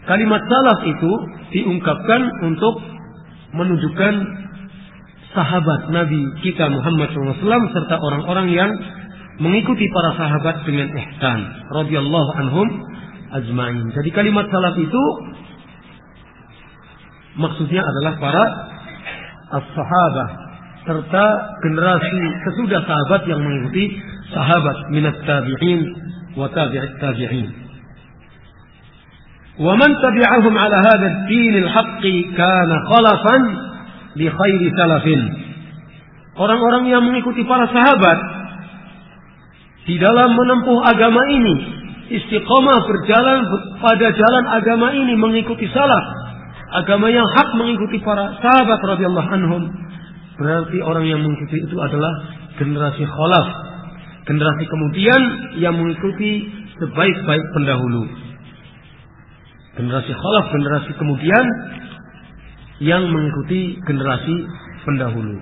kalimat salaf itu diungkapkan untuk menunjukkan sahabat Nabi kita Muhammad SAW serta orang-orang yang mengikuti para sahabat dengan ihsan radhiyallahu anhum ajma'in. Jadi kalimat salaf itu maksudnya adalah para as-sahabah serta generasi sesudah sahabat yang mengikuti sahabat minat tabi'in wa tabi'it tabi'in. Wa man tabi'ahum ala hadha ad-din al-haqqi kana khalafan li khairi salafin. Orang-orang yang mengikuti para sahabat di dalam menempuh agama ini, istiqamah berjalan pada jalan agama ini mengikuti salaf, agama yang hak mengikuti para sahabat radhiyallahu anhum, berarti orang yang mengikuti itu adalah generasi khalaf, generasi kemudian yang mengikuti sebaik-baik pendahulu. Generasi khalaf, generasi kemudian yang mengikuti generasi pendahulu.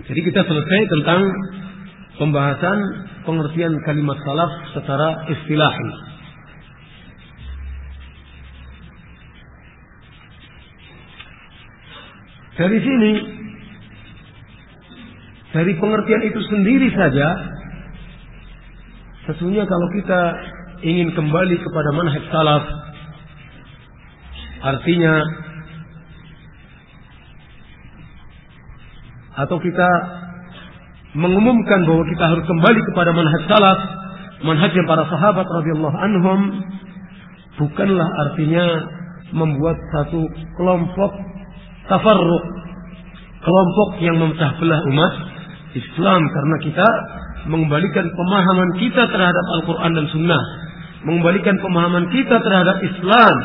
Jadi kita selesai tentang pembahasan pengertian kalimat salaf secara istilahi. Dari sini, dari pengertian itu sendiri saja, sesungguhnya kalau kita ingin kembali kepada manhaj salaf, artinya atau kita mengumumkan bahwa kita harus kembali kepada manhaj salaf, manhajnya para sahabat radhiyallahu anhum, bukanlah artinya membuat satu kelompok tafarruq, kelompok yang memecah belah umat Islam, karena kita mengembalikan pemahaman kita terhadap Al-Quran dan Sunnah, mengembalikan pemahaman kita terhadap Islam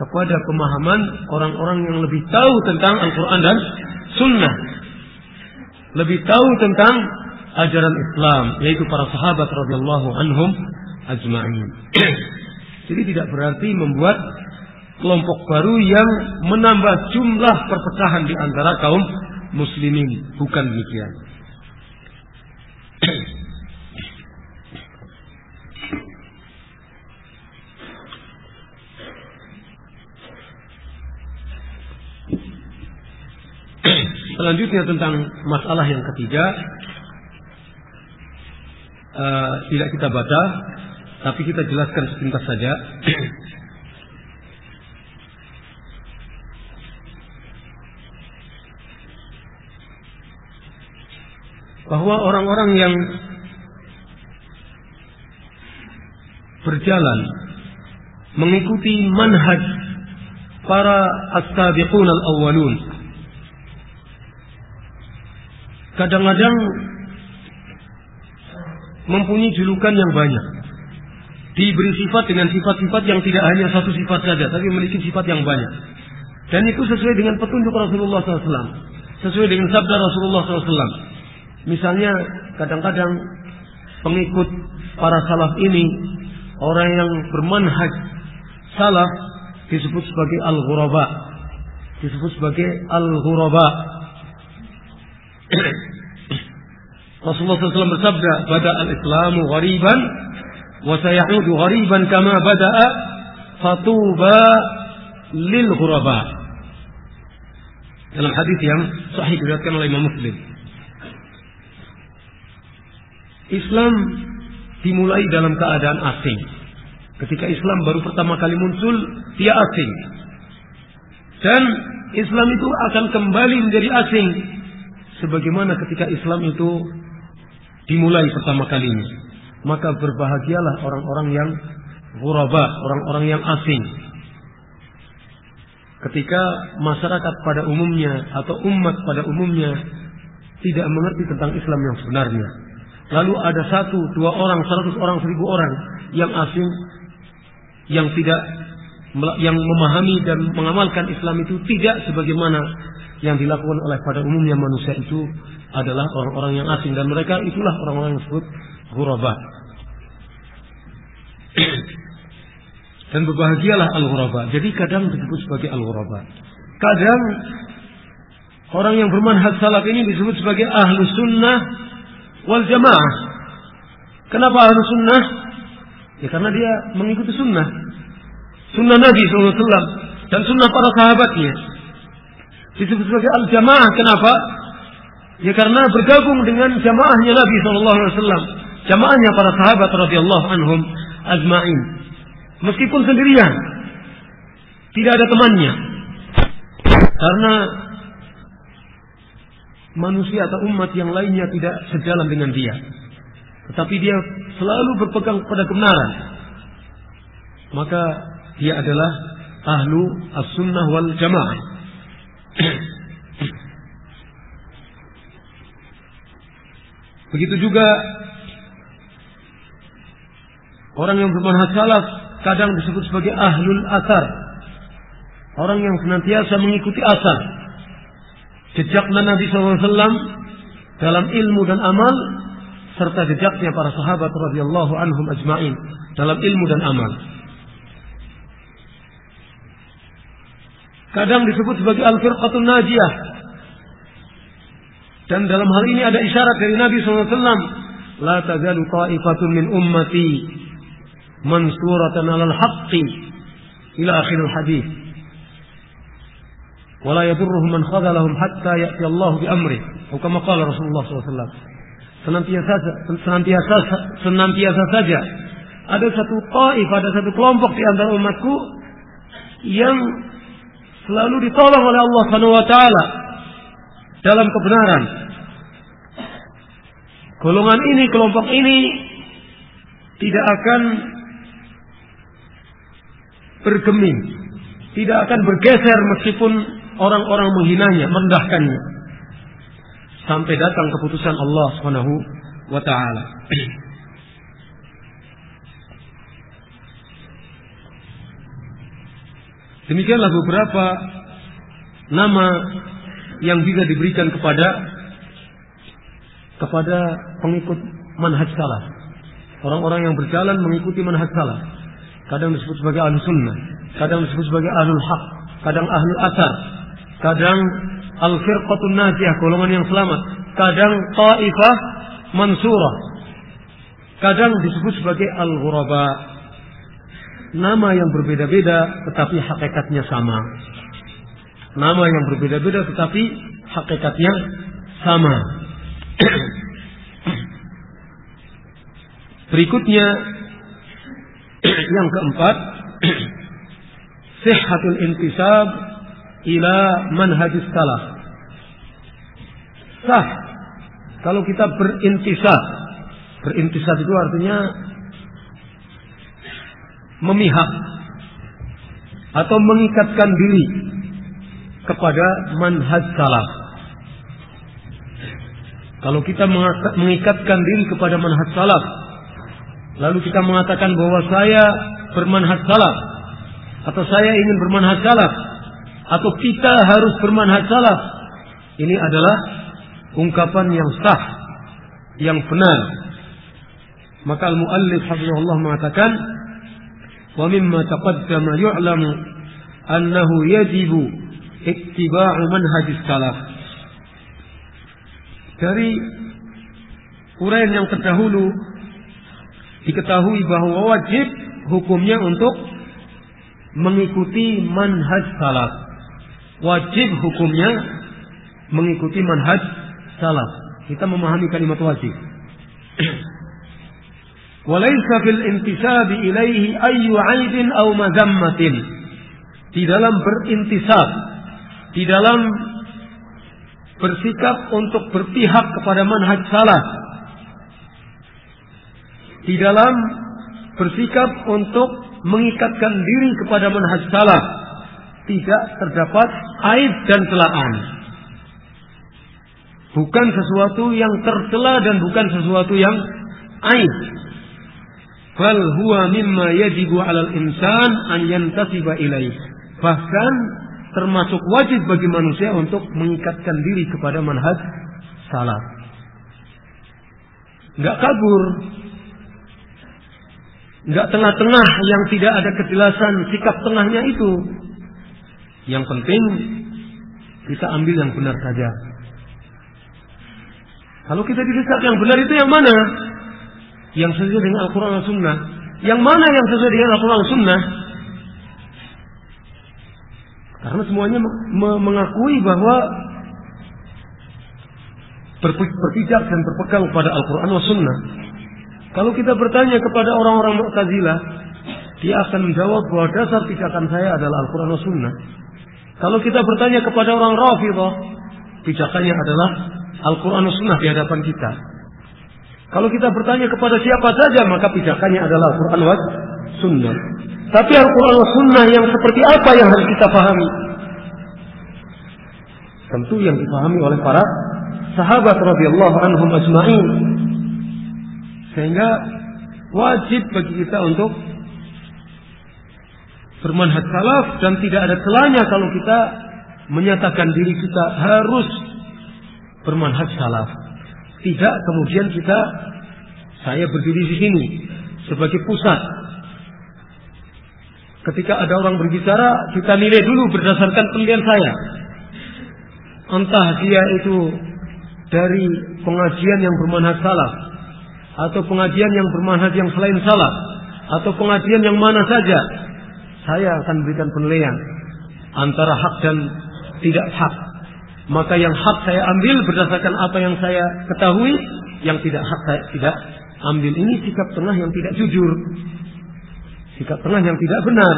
kepada pemahaman orang-orang yang lebih tahu tentang Al-Quran dan Sunnah, lebih tahu tentang ajaran Islam, yaitu para sahabat radhiyallahu anhum ajma'in. Jadi tidak berarti membuat kelompok baru yang menambah jumlah perpecahan di antara kaum muslimin, bukan demikian. Selanjutnya tentang masalah yang ketiga, tidak kita baca, tapi kita jelaskan sepintas saja. Bahwa orang-orang yang berjalan mengikuti manhaj para as-sabiqun al-awwalun, kadang-kadang mempunyai julukan yang banyak, diberi sifat dengan sifat-sifat yang tidak hanya satu sifat saja, tapi memiliki sifat yang banyak. Dan itu sesuai dengan petunjuk Rasulullah SAW, sesuai dengan sabda Rasulullah SAW. Misalnya kadang-kadang pengikut para salaf ini, orang yang bermanhaj salaf, disebut sebagai al-ghuraba, disebut sebagai al-ghuraba. Rasulullah SAW bersabda, "Bada al-Islamu ghariban wa sayaudu ghariban kama bada'a fatuba lil ghuraba." Dalam hadis yang sahih diriwayatkan oleh Imam Muslim. Islam dimulai dalam keadaan asing. Ketika Islam baru pertama kali muncul, dia asing. Dan Islam itu akan kembali menjadi asing sebagaimana ketika Islam itu dimulai pertama kalinya. Maka berbahagialah orang-orang yang ghuraba, orang-orang yang asing. Ketika masyarakat pada umumnya atau umat pada umumnya tidak mengerti tentang Islam yang sebenarnya. Lalu ada 1, 2 orang, 100 orang, 1000 orang yang asing, yang memahami dan mengamalkan Islam itu tidak sebagaimana yang dilakukan oleh pada umumnya manusia itu adalah orang-orang yang asing, dan mereka itulah orang-orang yang disebut ghuraba. Dan berbahagialah al-ghuraba. Jadi kadang disebut sebagai al-ghuraba. Kadang orang yang bermanhaj salaf ini disebut sebagai ahlu sunnah wal jamaah. Kenapa ahlu sunnah? Ya karena dia mengikuti sunnah Nabi SAW dan sunnah para sahabatnya. Disebut sebagai al-jamaah. Kenapa? Ya karena bergabung dengan jamaahnya Nabi SAW, jamaahnya para sahabat radhiyallahu anhum ajma'in. Meskipun sendirian, tidak ada temannya. Karena manusia atau umat yang lainnya tidak sejalan dengan dia, tetapi dia selalu berpegang pada kebenaran, maka dia adalah ahlu as-sunnah wal jamaah. Begitu juga orang yang bermanhaj salaf kadang disebut sebagai ahlul asar, orang yang senantiasa mengikuti asar, jejak Nabi SAW dalam ilmu dan amal, serta jejaknya para sahabat radhiyallahu anhum ajma'in dalam ilmu dan amal. Kadang disebut sebagai al-firqatun najiyah, dan dalam hal ini ada isyarat dari Nabi SAW, la tazalu ta'ifatun min ummati mansuratan 'alal haqqi ila akhiril hadis. Wala yadurruhum man khadalahum hatta ya'ti Allah bi amri. Atau kama qala Rasulullah SAW. Senantiasa saja ada satu taif, ada satu kelompok di antara umatku yang selalu ditolong oleh Allah Subhanahu wa taala dalam kebenaran. Golongan ini, kelompok ini tidak akan bergeming, tidak akan bergeser meskipun orang-orang menghinanya, merendahkannya, sampai datang keputusan Allah Subhanahu wa taala. Demikianlah beberapa nama yang bisa diberikan kepada pengikut manhaj salaf. Orang-orang yang berjalan mengikuti manhaj salaf. Kadang disebut sebagai ahlu sunnah, kadang disebut sebagai ahlul haq, kadang ahlu athar, kadang al-firqatun najiyah, golongan yang selamat, kadang ta'ifah mansurah, kadang disebut sebagai al-ghuraba. Nama yang berbeda-beda tetapi hakikatnya sama. Nama yang berbeda-beda tetapi hakikatnya sama. Berikutnya yang keempat, sihhatul intisab ila manhajis salaf. Sah kalau kita berintisab. Berintisab itu artinya memihak atau mengikatkan diri kepada manhaj salaf. Kalau kita mengikatkan diri kepada manhaj salaf, lalu kita mengatakan bahwa saya bermanhaj salaf, atau saya ingin bermanhaj salaf, atau kita harus bermanhaj salaf, ini adalah ungkapan yang sah, yang benar. Maka al-muallif hafizahullah mengatakan, wa mimma taqaddama yu'lamu annahu yajibu ittiba'u manhajis salaf. Dari uraian yang terdahulu diketahui bahwa wajib hukumnya untuk mengikuti manhaj salaf. Wajib hukumnya mengikuti manhaj salaf. Kita memahami kalimat wajib. Walaysa fil intisabi ilaihi ayyu 'aibin aw mazammatin. Di dalam berintisab, di dalam bersikap untuk berpihak kepada manhaj salaf, di dalam bersikap untuk mengikatkan diri kepada manhaj salaf, tidak terdapat aib dan celaan. bukan sesuatu yang tercela dan bukan sesuatu yang aib. Bal huwa mimma yajibu 'alal insan an yantasiba ilaih. Bahkan termasuk wajib bagi manusia untuk mengikatkan diri kepada manhaj salaf. Enggak kabur, enggak tengah-tengah yang tidak ada kejelasan sikap tengahnya itu. Yang penting kita ambil yang benar saja. Kalau kita didesak yang benar itu yang mana? Yang sesuai dengan Al-Quran dan Sunnah. Yang mana yang sesuai dengan Al-Quran dan Sunnah? Karena semuanya mengakui bahwa berpijak dan berpegang pada Al-Quran dan Sunnah. Kalau kita bertanya kepada orang-orang Mu'tazilah, dia akan menjawab bahwa dasar pijakan saya adalah Al-Quran dan Sunnah. Kalau kita bertanya kepada orang Rafidhah, pijakannya adalah Al-Quran dan Sunnah di hadapan kita. Kalau kita bertanya kepada siapa saja, maka pijakannya adalah Al-Quran dan Sunnah. Tapi Al-Quran dan Sunnah yang seperti apa yang harus kita pahami? Tentu yang dipahami oleh para sahabat radhiyallahu anhum ajma'in. Sehingga wajib bagi kita untuk bermanhaj salaf dan tidak ada celahnya kalau kita menyatakan diri kita harus bermanhaj salaf. Tidak kemudian saya berdiri di sini sebagai pusat. Ketika ada orang berbicara, kita nilai dulu berdasarkan penilaian saya. Entah dia itu dari pengajian yang bermanhaj salaf, atau pengajian yang bermanhaj yang selain salaf, atau pengajian yang mana saja, saya akan berikan penilaian antara hak dan tidak hak. Maka yang hak saya ambil berdasarkan apa yang saya ketahui, yang tidak hak saya tidak ambil. Ini sikap tengah yang tidak jujur, sikap tengah yang tidak benar.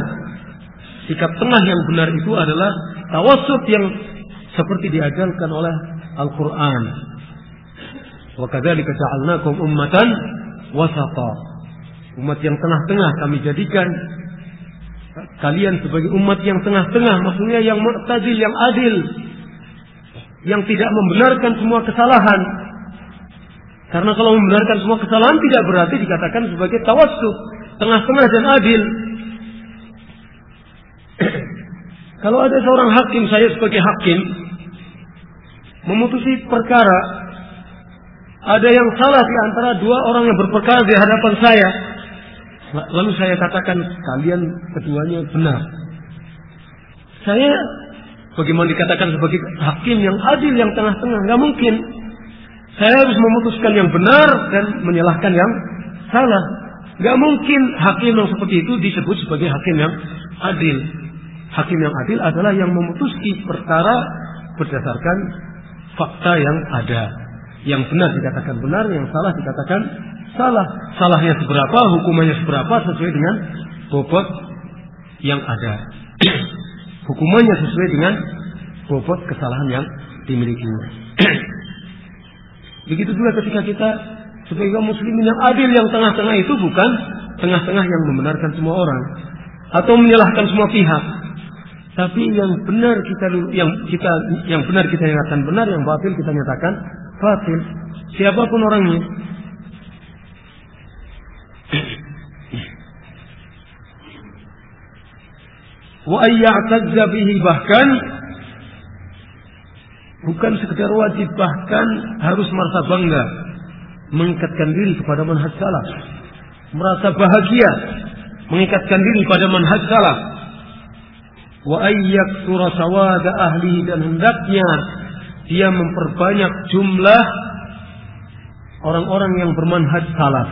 Sikap tengah yang benar itu adalah tawassut yang seperti diajarkan oleh Al-Quran. Wa kadzalika ja'alnakum ummatan wasata. Umat yang tengah-tengah kami jadikan kalian sebagai umat yang tengah-tengah, maksudnya yang mu'tadil, yang adil, yang tidak membenarkan semua kesalahan. Karena kalau membenarkan semua kesalahan tidak berarti dikatakan sebagai tawassut, tengah-tengah dan adil. Kalau ada seorang hakim, saya sebagai hakim memutusi perkara, ada yang salah di antara dua orang yang berperkara di hadapan saya, lalu saya katakan kalian keduanya benar. Saya bagaimana dikatakan sebagai hakim yang adil, yang tengah-tengah? Nggak mungkin. Saya harus memutuskan yang benar dan menyalahkan yang salah. Nggak mungkin hakim yang seperti itu disebut sebagai hakim yang adil. Hakim yang adil adalah yang memutusi perkara berdasarkan fakta yang ada. Yang benar dikatakan benar, yang salah dikatakan salah. Salahnya seberapa, hukumannya seberapa sesuai dengan bobot yang ada. Hukumannya sesuai dengan bobot kesalahan yang dimilikinya. Begitu juga ketika kita sebagai kaum muslimin yang adil, yang tengah-tengah itu bukan tengah-tengah yang membenarkan semua orang atau menyalahkan semua pihak. Tapi yang benar yang benar kita nyatakan benar, yang batil kita nyatakan batil. Siapapun orangnya. Wa ayya'tazza bihi, bahkan bukan sekedar wajib, bahkan harus merasa bangga mengikatkan diri kepada manhaj salaf, merasa bahagia mengikatkan diri pada manhaj salaf. Wa ayyaktsura sawada ahlihi, dan hendaknya dia memperbanyak jumlah orang-orang yang bermanhaj salaf.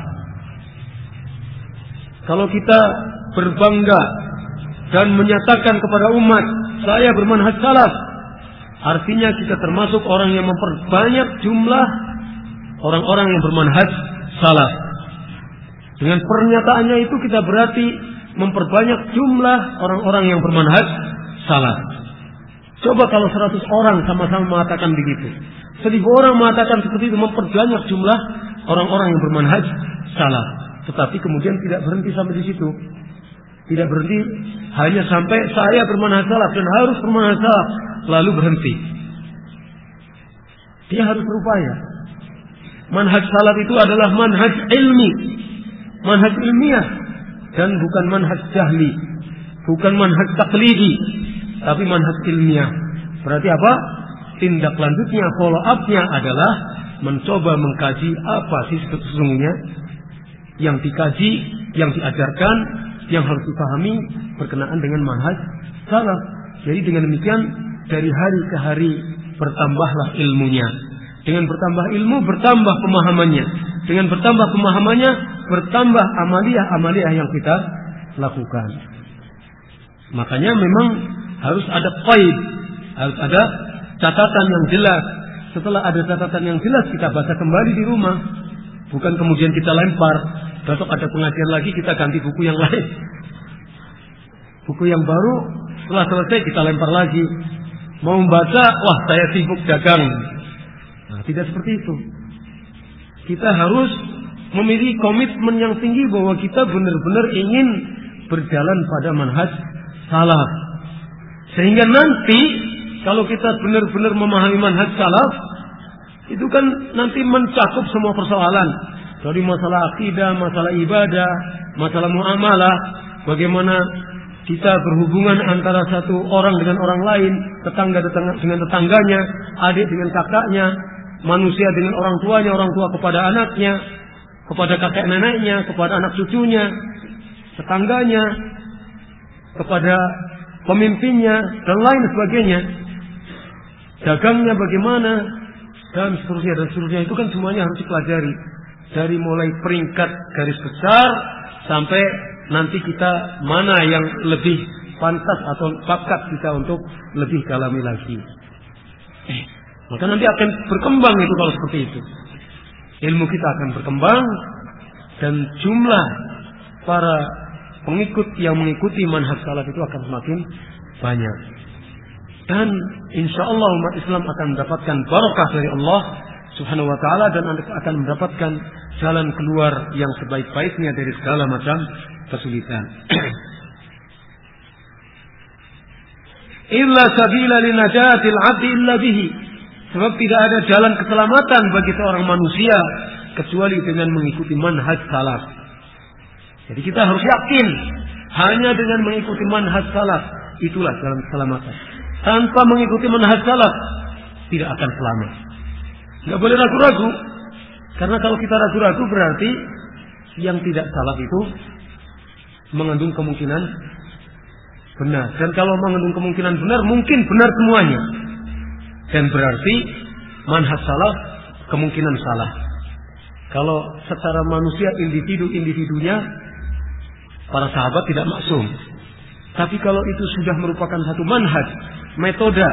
Kalau kita berbangga dan menyatakan kepada umat, saya bermanhaj salaf, artinya kita termasuk orang yang memperbanyak jumlah orang-orang yang bermanhaj salaf. Dengan pernyataannya itu kita berarti memperbanyak jumlah orang-orang yang bermanhaj salaf. Coba kalau 100 orang sama-sama mengatakan begitu, 1000 orang mengatakan seperti itu, memperbanyak jumlah orang-orang yang bermanhaj salaf. Tetapi kemudian tidak berhenti sampai di situ. Tidak berhenti hanya sampai saya bermanhaj salaf dan harus bermanhaj salaf, lalu berhenti. Dia harus berupaya. Manhaj salaf itu adalah manhaj ilmi, manhaj ilmiah, dan bukan manhaj jahli, bukan manhaj taklidi, tapi manhaj ilmiah. Berarti apa? Tindak lanjutnya, follow up-nya adalah mencoba mengkaji apa sih sesungguhnya yang dikaji, yang diajarkan, yang harus dipahami berkenaan dengan manhaj salaf. Jadi dengan demikian dari hari ke hari bertambahlah ilmunya. Dengan bertambah ilmu bertambah pemahamannya. Dengan bertambah pemahamannya bertambah amaliyah yang kita lakukan. Makanya memang harus ada qaid, harus ada catatan yang jelas. Setelah ada catatan yang jelas kita baca kembali di rumah. Bukan kemudian kita lempar. Besok ada pengajian lagi kita ganti buku yang lain. Buku yang baru setelah selesai kita lempar lagi. Mau membaca, wah saya sibuk dagang. Nah, tidak seperti itu. Kita harus memiliki komitmen yang tinggi bahwa kita benar-benar ingin berjalan pada manhaj salaf. Sehingga nanti kalau kita benar-benar memahami manhaj salaf, itu kan nanti mencakup semua persoalan. Dari masalah akidah, masalah ibadah, masalah muamalah, bagaimana kita berhubungan antara satu orang dengan orang lain, tetangga dengan tetangganya, adik dengan kakaknya, manusia dengan orang tuanya, orang tua kepada anaknya, kepada kakek neneknya, kepada anak cucunya, tetangganya, kepada pemimpinnya, dan lain sebagainya. Dagangnya bagaimana, dan seterusnya itu kan semuanya harus dipelajari. Dari mulai peringkat garis besar sampai nanti kita mana yang lebih pantas atau bakat kita untuk lebih dalami lagi. Maka nanti akan berkembang itu kalau seperti itu. Ilmu kita akan berkembang dan jumlah para pengikut yang mengikuti manhaj salaf itu akan semakin banyak. Dan insya Allah umat Islam akan mendapatkan barakah dari Allah Subhanahu wa ta'ala dan akan mendapatkan jalan keluar yang sebaik-baiknya dari segala macam kesulitan. Illa sabila linajatil abdi illa bihi. Sebab tidak ada jalan keselamatan bagi seorang manusia kecuali dengan mengikuti manhaj salaf. Jadi kita harus yakin hanya dengan mengikuti manhaj salaf itulah jalan keselamatan. Tanpa mengikuti manhaj salaf tidak akan selamat. Nggak boleh ragu-ragu. Karena kalau kita ragu-ragu berarti yang tidak salaf itu mengandung kemungkinan benar. Dan kalau mengandung kemungkinan benar, mungkin benar semuanya. Dan berarti manhaj salaf kemungkinan salah. Kalau secara manusia individu-individunya para sahabat tidak maksum. Tapi kalau itu sudah merupakan satu manhaj, metode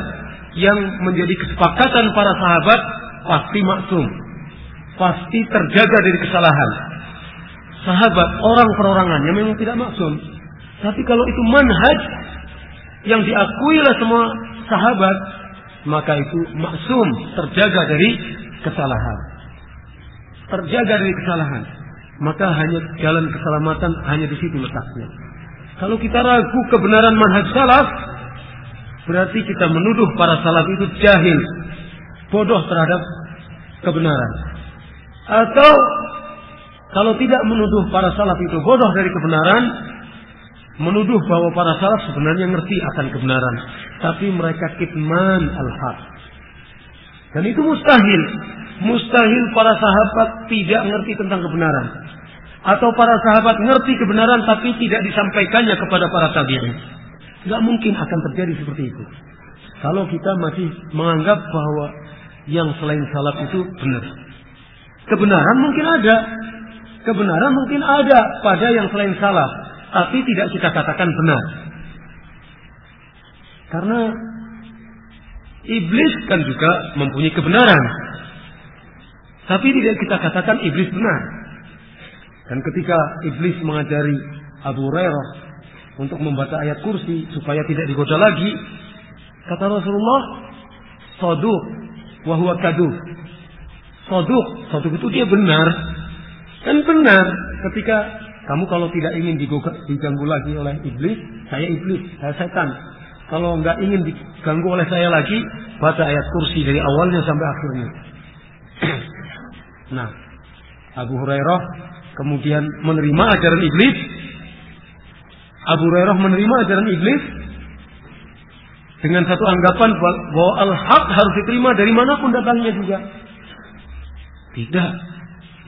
yang menjadi kesepakatan para sahabat, pasti maksum. Pasti terjaga dari kesalahan. Sahabat, orang perorangannya memang tidak maksum. Tapi kalau itu manhaj yang diakui oleh semua sahabat, maka itu maksum, terjaga dari kesalahan. Terjaga dari kesalahan. Maka hanya jalan keselamatan hanya di situ letaknya. Kalau kita ragu kebenaran manhaj salaf, berarti kita menuduh para salaf itu jahil, bodoh terhadap kebenaran. Atau kalau tidak menuduh para salaf itu bodoh dari kebenaran, menuduh bahwa para salaf sebenarnya ngerti akan kebenaran, tapi mereka kitman al-haq. Dan itu mustahil. Mustahil para sahabat tidak ngerti tentang kebenaran. Atau para sahabat ngerti kebenaran tapi tidak disampaikannya kepada para tabi'in. Tidak mungkin akan terjadi seperti itu. Kalau kita masih menganggap bahwa yang selain salaf itu benar. Kebenaran mungkin ada. Kebenaran mungkin ada pada yang selain salaf. Tapi tidak kita katakan benar. Karena iblis kan juga mempunyai kebenaran. Tapi tidak kita katakan iblis benar. Dan ketika iblis mengajari Abu Hurairah untuk membaca ayat kursi supaya tidak digoda lagi, kata Rasulullah, "Saduq wa huwa kadub." Saduq itu dia benar. Dan benar ketika kamu kalau tidak ingin diganggu lagi oleh iblis, saya setan. Kalau nggak ingin diganggu oleh saya lagi, baca ayat kursi dari awalnya sampai akhirnya. Nah, Abu Hurairah kemudian menerima ajaran iblis. Abu Hurairah menerima ajaran iblis dengan satu anggapan bahwa al-haq harus diterima dari manapun datangnya juga.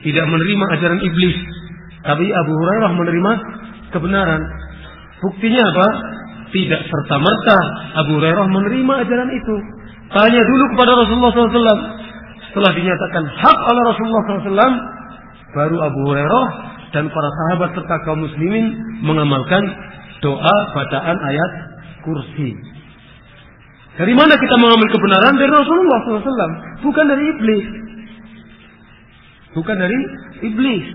Tidak menerima ajaran iblis. Tapi Abu Hurairah menerima kebenaran. Buktinya apa? Tidak serta-merta Abu Hurairah menerima ajaran itu. Tanya dulu kepada Rasulullah SAW. Setelah dinyatakan hak oleh Rasulullah SAW, baru Abu Hurairah dan para sahabat serta kaum muslimin mengamalkan doa bacaan ayat kursi. Dari mana kita mengambil kebenaran? Dari Rasulullah SAW, bukan dari iblis. Bukan dari iblis.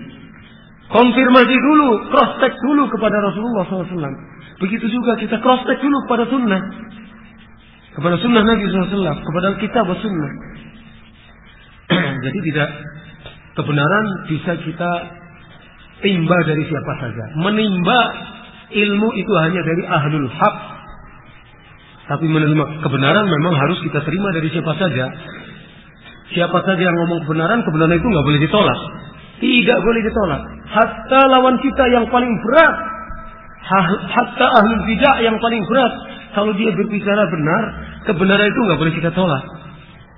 Konfirmasi dulu, cross check dulu kepada Rasulullah SAW. Begitu juga kita cross check dulu kepada sunnah, kepada sunnah Nabi SAW, kepada kitab dan sunnah. Jadi tidak, kebenaran bisa kita timba dari siapa saja. Menimba ilmu itu hanya dari ahlul haq. Tapi menerima kebenaran memang harus kita terima dari siapa saja. Siapa saja yang ngomong kebenaran itu nggak boleh ditolak. Tidak boleh ditolak. Hatta lawan kita yang paling berat, hatta ahlul bidah yang paling berat, kalau dia berbicara benar, kebenaran itu nggak boleh kita tolak.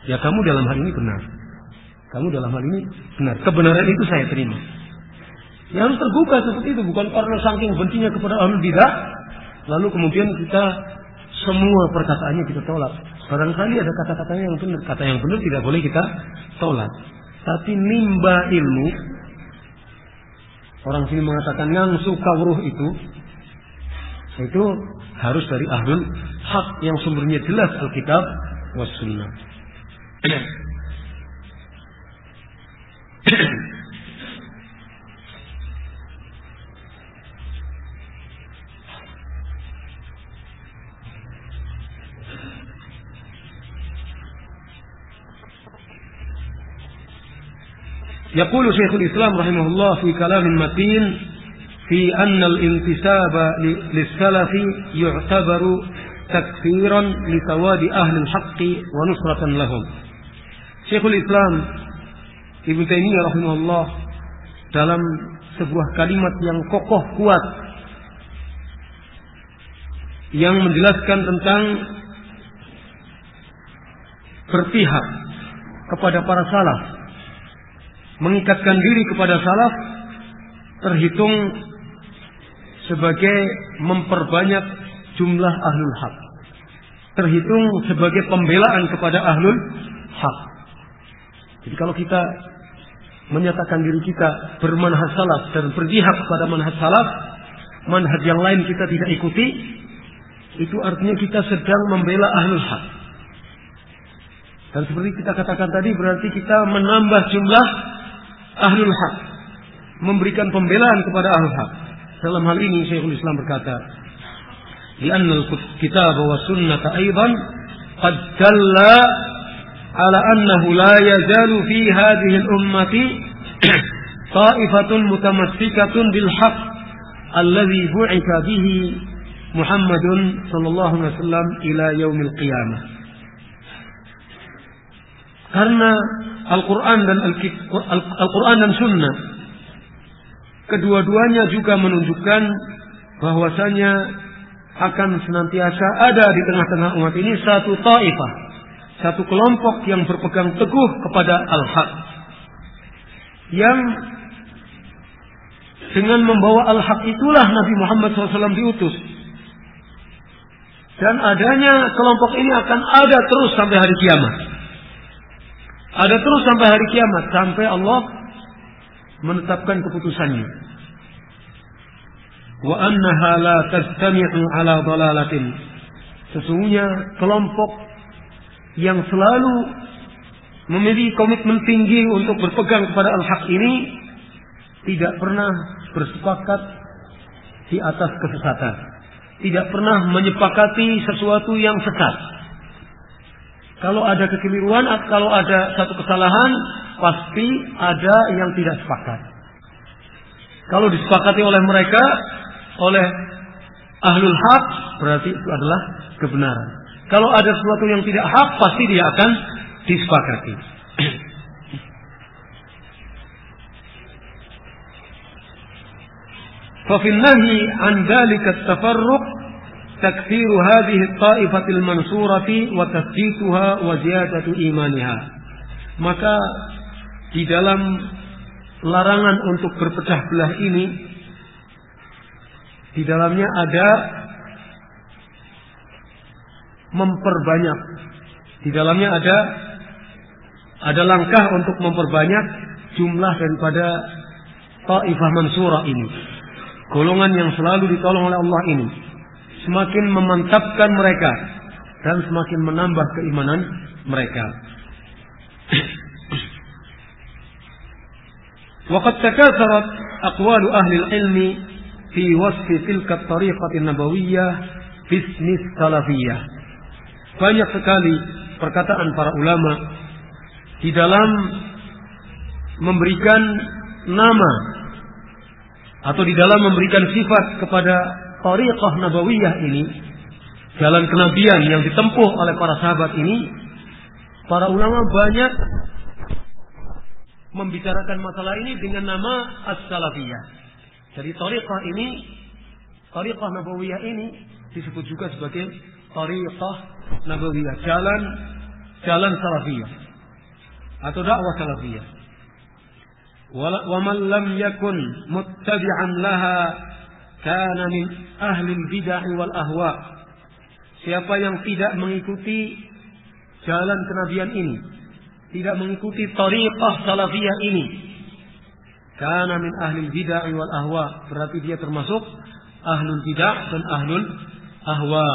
Ya kamu dalam hal ini benar. Kamu dalam hal ini benar. Kebenaran itu saya terima. Ya harus terbuka seperti itu, bukan karena saking bencinya kepada ahlul bidah, lalu kemudian kita semua perkataannya kita tolak. Barangkali ada kata-katanya yang benar, kata yang benar tidak boleh kita tolak. Tapi nimba ilmu, orang sini mengatakan ngangsu kawruh itu harus dari ahlul haq yang sumbernya jelas Alkitab was sunnah. يقول شيخ الإسلام رحمه الله في كلام متين في أن الانتساب للسلف يعتبر تكفيرا لسواد أهل الحق ونصرة لهم. شيخ الإسلام Ibnu Taimiyah rahimahullah dalam sebuah kalimat yang kokoh kuat yang menjelaskan tentang berpihak kepada para salaf, mengikatkan diri kepada salaf, terhitung sebagai memperbanyak jumlah ahlul haq, terhitung sebagai pembelaan kepada ahlul haq. Jadi kalau kita menyatakan diri kita bermanhaj salaf dan berjihad kepada manhaj salaf, manhaj yang lain kita tidak ikuti, itu artinya kita sedang membela ahlul haq. Dan seperti kita katakan tadi, berarti kita menambah jumlah ahlul haq, memberikan pembelaan kepada ahlul haq. Dalam hal ini Syekhul Islam berkata, "Li'anna al-kitab wa sunnah aidan qad dalla ala annahu la yazalu fi hadhihi al-ummati ta'ifatun mutamassikatun bil haqq alladhi bu'itha bihi Muhammadun sallallahu alaihi wasallam ila yaumil qiyamah." Karena Al-Quran dan Sunnah kedua-duanya juga menunjukkan bahwasanya akan senantiasa ada di tengah-tengah umat ini satu taifah, satu kelompok yang berpegang teguh kepada al-haq, yang dengan membawa al-haq itulah Nabi Muhammad SAW diutus. Dan adanya kelompok ini akan ada terus sampai hari kiamat. Ada terus sampai hari kiamat, sampai Allah menetapkan keputusannya. Wa annaha la tastami'u ala dalalatin. Sesungguhnya kelompok yang selalu memiliki komitmen tinggi untuk berpegang kepada al-haq ini tidak pernah bersepakat di atas kesesatan. Tidak pernah menyepakati sesuatu yang sesat. Kalau ada kekeliruan, kalau ada satu kesalahan, pasti ada yang tidak sepakat. Kalau disepakati oleh mereka, oleh ahlul haq, berarti itu adalah kebenaran. Kalau ada sesuatu yang tidak hak, pasti dia akan disepakati. fa fil nahyi an dzalika at-tafarruq takfiru hadhihi at-ta'ifati al-mansurati wa tathbituha wa ziyadatu imaniha. Maka di dalam larangan untuk berpecah belah ini, di dalamnya ada memperbanyak, di dalamnya ada langkah untuk memperbanyak jumlah daripada Taifah Mansurah ini, golongan yang selalu ditolong oleh Allah ini, semakin memantapkan mereka dan semakin menambah keimanan mereka. Waqad takatharat aqwalu ahli al-ilmi fi wasfi tilka at-tariqah an-nabawiyyah bismi salafiyah. Banyak sekali perkataan para ulama di dalam memberikan nama atau di dalam memberikan sifat kepada tariqah nabawiyah ini, jalan kenabian yang ditempuh oleh para sahabat ini. Para ulama banyak membicarakan masalah ini dengan nama as-salafiyah. Jadi tariqah ini, tariqah nabawiyah ini disebut juga sebagai tariqah nabawiyah, jalan salafiyah atau dakwah salafiyah. Wa man lam yakun muttabi'an laha kana min ahli al-bid'ah wal ahwa. Siapa yang tidak mengikuti jalan kenabian ini, tidak mengikuti tariqah salafiyah ini, kana min ahli al-bid'ah wal ahwa, berarti dia termasuk ahlul bid'ah dan ahlul ahwa.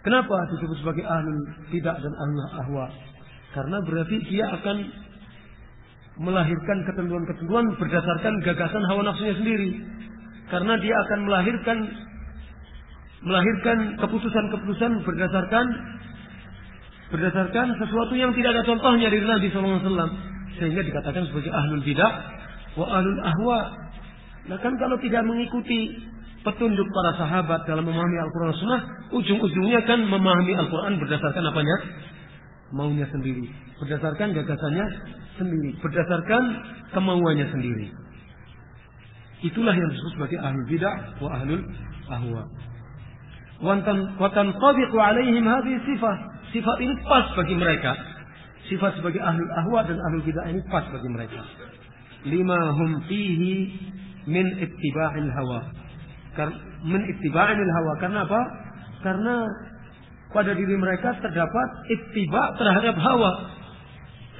Kenapa disebut sebagai ahlul bid'ah dan ahlul ahwa? Karena berarti dia akan melahirkan ketentuan-ketentuan berdasarkan gagasan hawa nafsunya sendiri. Karena dia akan melahirkan keputusan-keputusan berdasarkan sesuatu yang tidak ada contohnya dari Nabi SAW, sehingga dikatakan sebagai ahlul bid'ah wa ahlul ahwa. Nah kan kalau tidak mengikuti petunjuk para sahabat dalam memahami Al-Quran dan Sunnah, ujung-ujungnya kan memahami Al-Quran berdasarkan apanya? Maunya sendiri, berdasarkan gagasannya sendiri, berdasarkan kemauannya sendiri. Itulah yang disebut sebagai ahlul bid'ah wa ahlul ahwa. Wa tantabiqu alaihim hadhihi sifat. Sifat ini pas bagi mereka. Sifat sebagai ahlul ahwa dan ahlul bid'ah ini pas bagi mereka. Lima hum fihi min ittiba'il hawa. Min ittiba'il hawa. Karena apa? Karena pada diri mereka terdapat ittiba' terhadap hawa.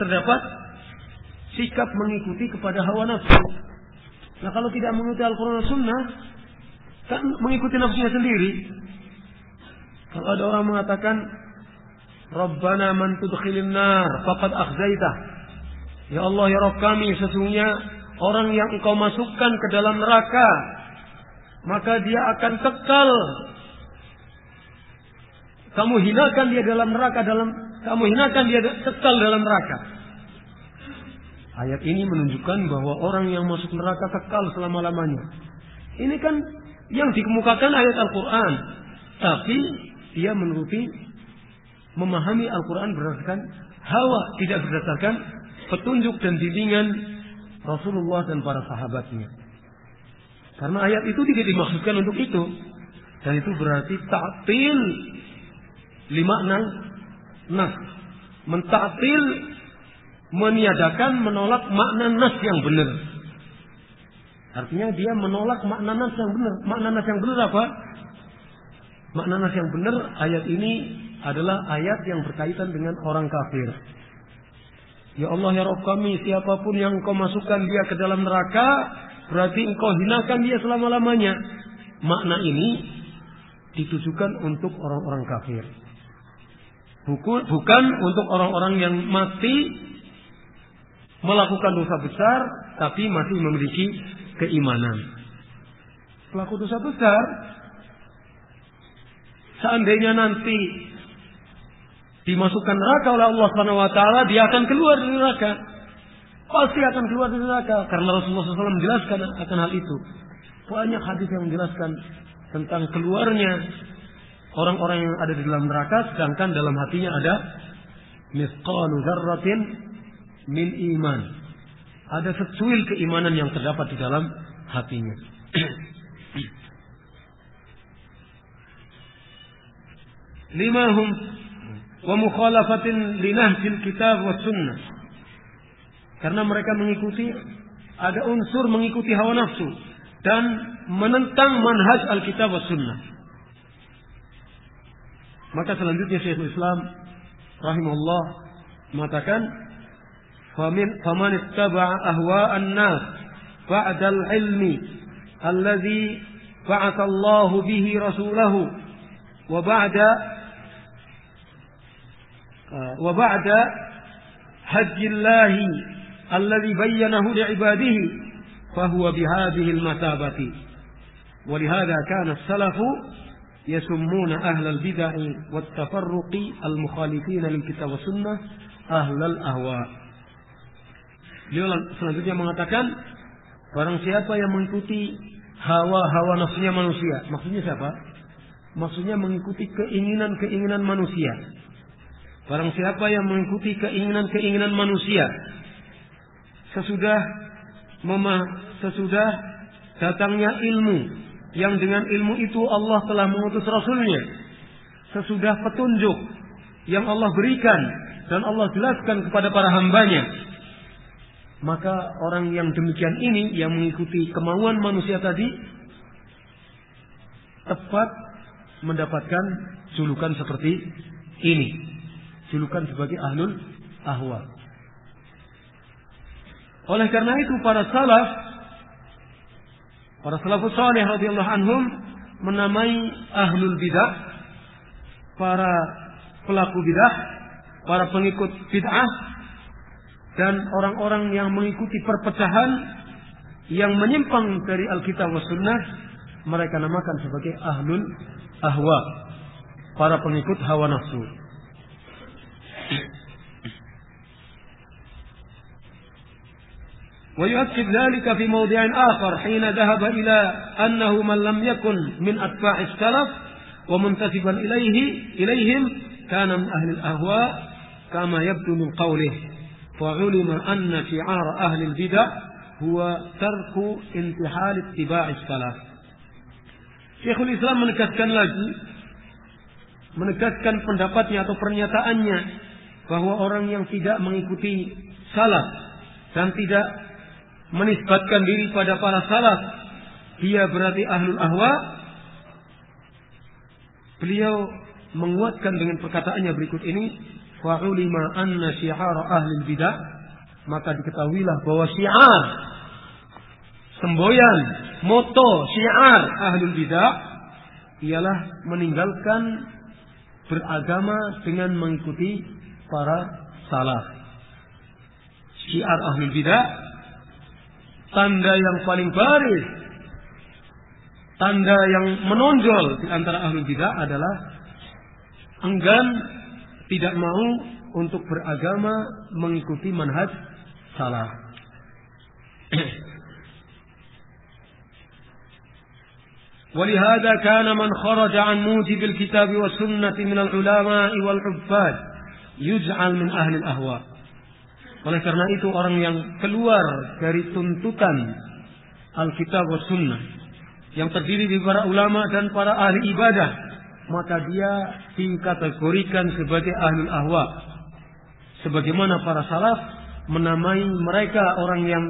Terdapat sikap mengikuti kepada hawa nafsu. Nah kalau tidak mengikuti Al-Quran dan Sunnah, kan mengikuti nafsunya sendiri. Kalau ada orang mengatakan, Rabbana man tudkhilin nar faqad akhzaitah. Ya Allah ya Rabb kami, sesungguhnya orang yang engkau masukkan ke dalam neraka, maka dia akan kekal. Kamu hinakan dia dalam neraka, kamu hinakan dia kekal dalam neraka. Ayat ini menunjukkan bahwa orang yang masuk neraka kekal selama-lamanya. Ini kan yang dikemukakan ayat Al-Quran, tapi dia memahami Al-Quran berdasarkan hawa, tidak berdasarkan petunjuk dan bimbingan Rasulullah dan para sahabatnya. Karena ayat itu tidak dimaksudkan untuk itu. Dan itu berarti ta'til limakna nas. Menta'til, meniadakan, menolak makna nas yang benar. Artinya dia menolak makna nas yang benar. Makna nas yang benar apa? Makna nas yang benar ayat ini adalah ayat yang berkaitan dengan orang kafir. Ya Allah ya Rabb kami, siapapun yang engkau masukkan dia ke dalam neraka, berarti engkau hinakan dia selama-lamanya. Makna ini ditujukan untuk orang-orang kafir. Bukan untuk orang-orang yang mati melakukan dosa besar tapi masih memiliki keimanan. Pelaku dosa besar, seandainya nanti dimasukkan neraka oleh Allah SWT, dia akan keluar dari neraka. Pasti akan keluar dari neraka. Karena Rasulullah SAW menjelaskan akan hal itu. Banyak hadis yang menjelaskan tentang keluarnya orang-orang yang ada di dalam neraka, sedangkan dalam hatinya ada mithqalu dzarratin min iman. ada secuil keimanan yang terdapat di dalam hatinya. Limahum wa mukhalafatin linahjil kitab wa sunnah. Karena mereka mengikuti, ada unsur mengikuti hawa nafsu dan menentang manhaj Alkitab wa sunnah. Maka selanjutnya Syekhul Islam rahimahullah mengatakan, faman ittaba'a ahwa'an nas ba'da al-ilmi alladhi ba'atha Allah bihi rasulahu wa ba'da hajjillahi alladhi bayyanahu li'ibadihi fahuwa bihadhihi al-masabati. Wa lihadha kana as-salafu yasummuna ahlal bid'ah wat tafarruqi al-mukhalifin lil kitab wa sunnah ahlal ahwa. Beliau selanjutnya mengatakan, barang siapa yang mengikuti hawa nafsunya manusia. Maksudnya siapa? Maksudnya mengikuti keinginan-keinginan manusia. Barang siapa yang mengikuti keinginan-keinginan manusia sesudah datangnya ilmu, yang dengan ilmu itu Allah telah mengutus Rasulnya, sesudah petunjuk yang Allah berikan dan Allah jelaskan kepada para hambanya, maka orang yang demikian ini, yang mengikuti kemauan manusia tadi, tepat mendapatkan julukan seperti ini, julukan sebagai ahlul ahwa. Oleh karena itu para salafus salih radhiyallahu anhum menamai ahlul bidah, para pelaku bidah, para pengikut bid'ah, dan orang-orang yang mengikuti perpecahan yang menyimpang dari Alkitab wa Sunnah, mereka namakan sebagai ahlul ahwa, para pengikut hawa nafsu. ويؤكد ذلك في موضع آخر حين ذهب إلى أنه من لم يكن من أتباع السلف ومنتسبا إليهم كان من أهل الأهواء كما يبدو من قوله فعلم أن شعار أهل البدع هو ترك انتحال اتباع السلف. Syekhul Islam menegaskan pendapatnya atau pernyataannya bahwa orang yang tidak mengikuti salaf dan tidak menisbatkan diri pada para salaf, dia berarti ahlul ahwa. Beliau menguatkan dengan perkataannya berikut ini, fa'ulima anna syi'ara ahlil bidah, maka diketahuilah bahwa syiar, semboyan, moto syiar ahlul bidah ialah meninggalkan beragama dengan mengikuti para salaf. Syiar ahlul bidah, tanda yang paling baris, tanda yang menonjol di antara ahlul bidah adalah enggan, tidak mau untuk beragama mengikuti manhaj salaf. ولهذا كان من خرج عن موجب الكتاب والسنة من العلماء والعباد يجعل من أهل الأهواء. Oleh karena itu orang yang keluar dari tuntutan Alkitab wa Sunnah, yang terdiri dari para ulama dan para ahli ibadah, maka dia dikategorikan sebagai ahlul ahwa. Sebagaimana para salaf menamai mereka orang yang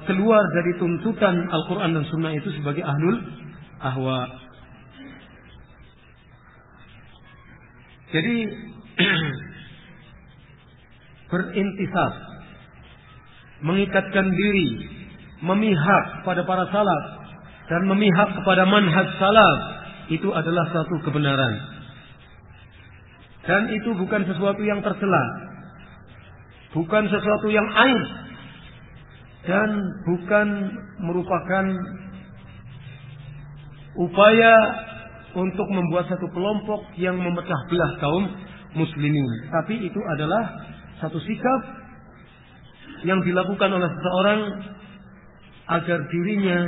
keluar dari tuntutan Al-Quran dan Sunnah itu sebagai ahlul ahwa. Jadi berintisab, mengikatkan diri, memihak pada para salaf dan memihak kepada manhaj salaf, itu adalah suatu kebenaran. Dan itu bukan sesuatu yang tercela, bukan sesuatu yang aib, dan bukan merupakan upaya untuk membuat satu kelompok yang memecah belah kaum muslimin. Tapi itu adalah satu sikap yang dilakukan oleh seseorang agar dirinya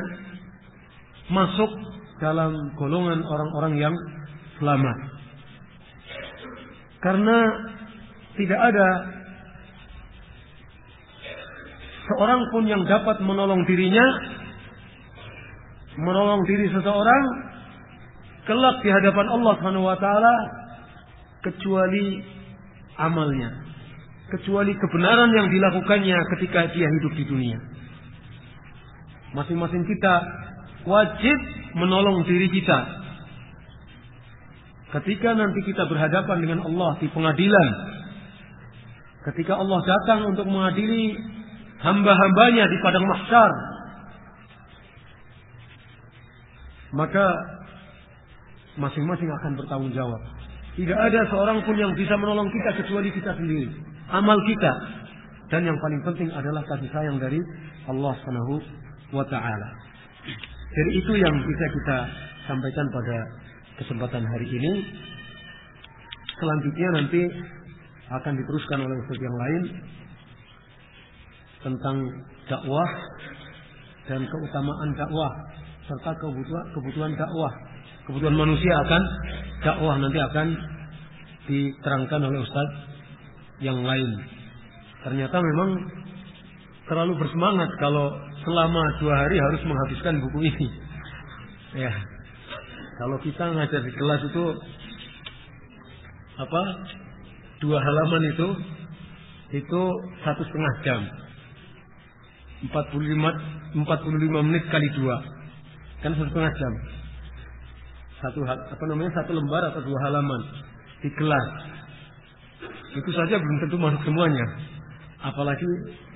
masuk dalam golongan orang-orang yang selamat. Karena tidak ada seorang pun yang dapat menolong dirinya, menolong diri seseorang kelak di hadapan Allah Subhanahu wa taala kecuali amalnya, kecuali kebenaran yang dilakukannya ketika dia hidup di dunia. Masing-masing kita wajib menolong diri kita. Ketika nanti kita berhadapan dengan Allah di pengadilan, ketika Allah datang untuk mengadili hamba-hambanya di padang mahsyar, maka masing-masing akan bertanggung jawab. Tidak ada seorang pun yang bisa menolong kita kecuali kita sendiri, amal kita. Dan yang paling penting adalah kasih sayang dari Allah Subhanahu wa ta'ala. Jadi itu yang bisa kita sampaikan pada kesempatan hari ini. Selanjutnya nanti akan diteruskan oleh ustaz yang lain tentang dakwah dan keutamaan dakwah serta kebutuhan dakwah, kebutuhan manusia akan dakwah nanti akan diterangkan oleh ustaz yang lain. Ternyata memang terlalu bersemangat kalau selama 2 hari harus menghabiskan buku ini. Ya, kalau kita ngajar di kelas itu 2 halaman itu 1,5 jam. 45 menit kali 2 kan 1,5 jam. Satu lembar atau 2 halaman di kelas. Itu saja belum tentu masuk semuanya. Apalagi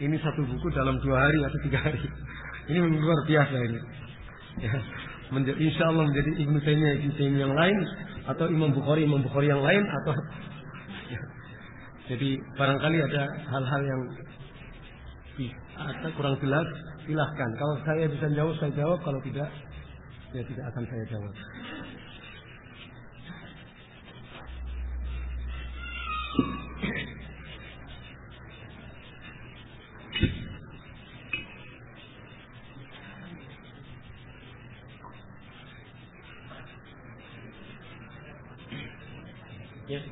ini satu buku dalam 2 hari atau 3 hari. Ini luar biasa ini. Ya, insya Allah menjadi Ibnu Taimiyah yang lain, atau Imam Bukhari yang lain, atau ya. Jadi barangkali ada hal-hal yang kurang jelas, silahkan. Kalau saya bisa jawab, saya jawab. Kalau tidak, ya tidak akan saya jawab. Ya.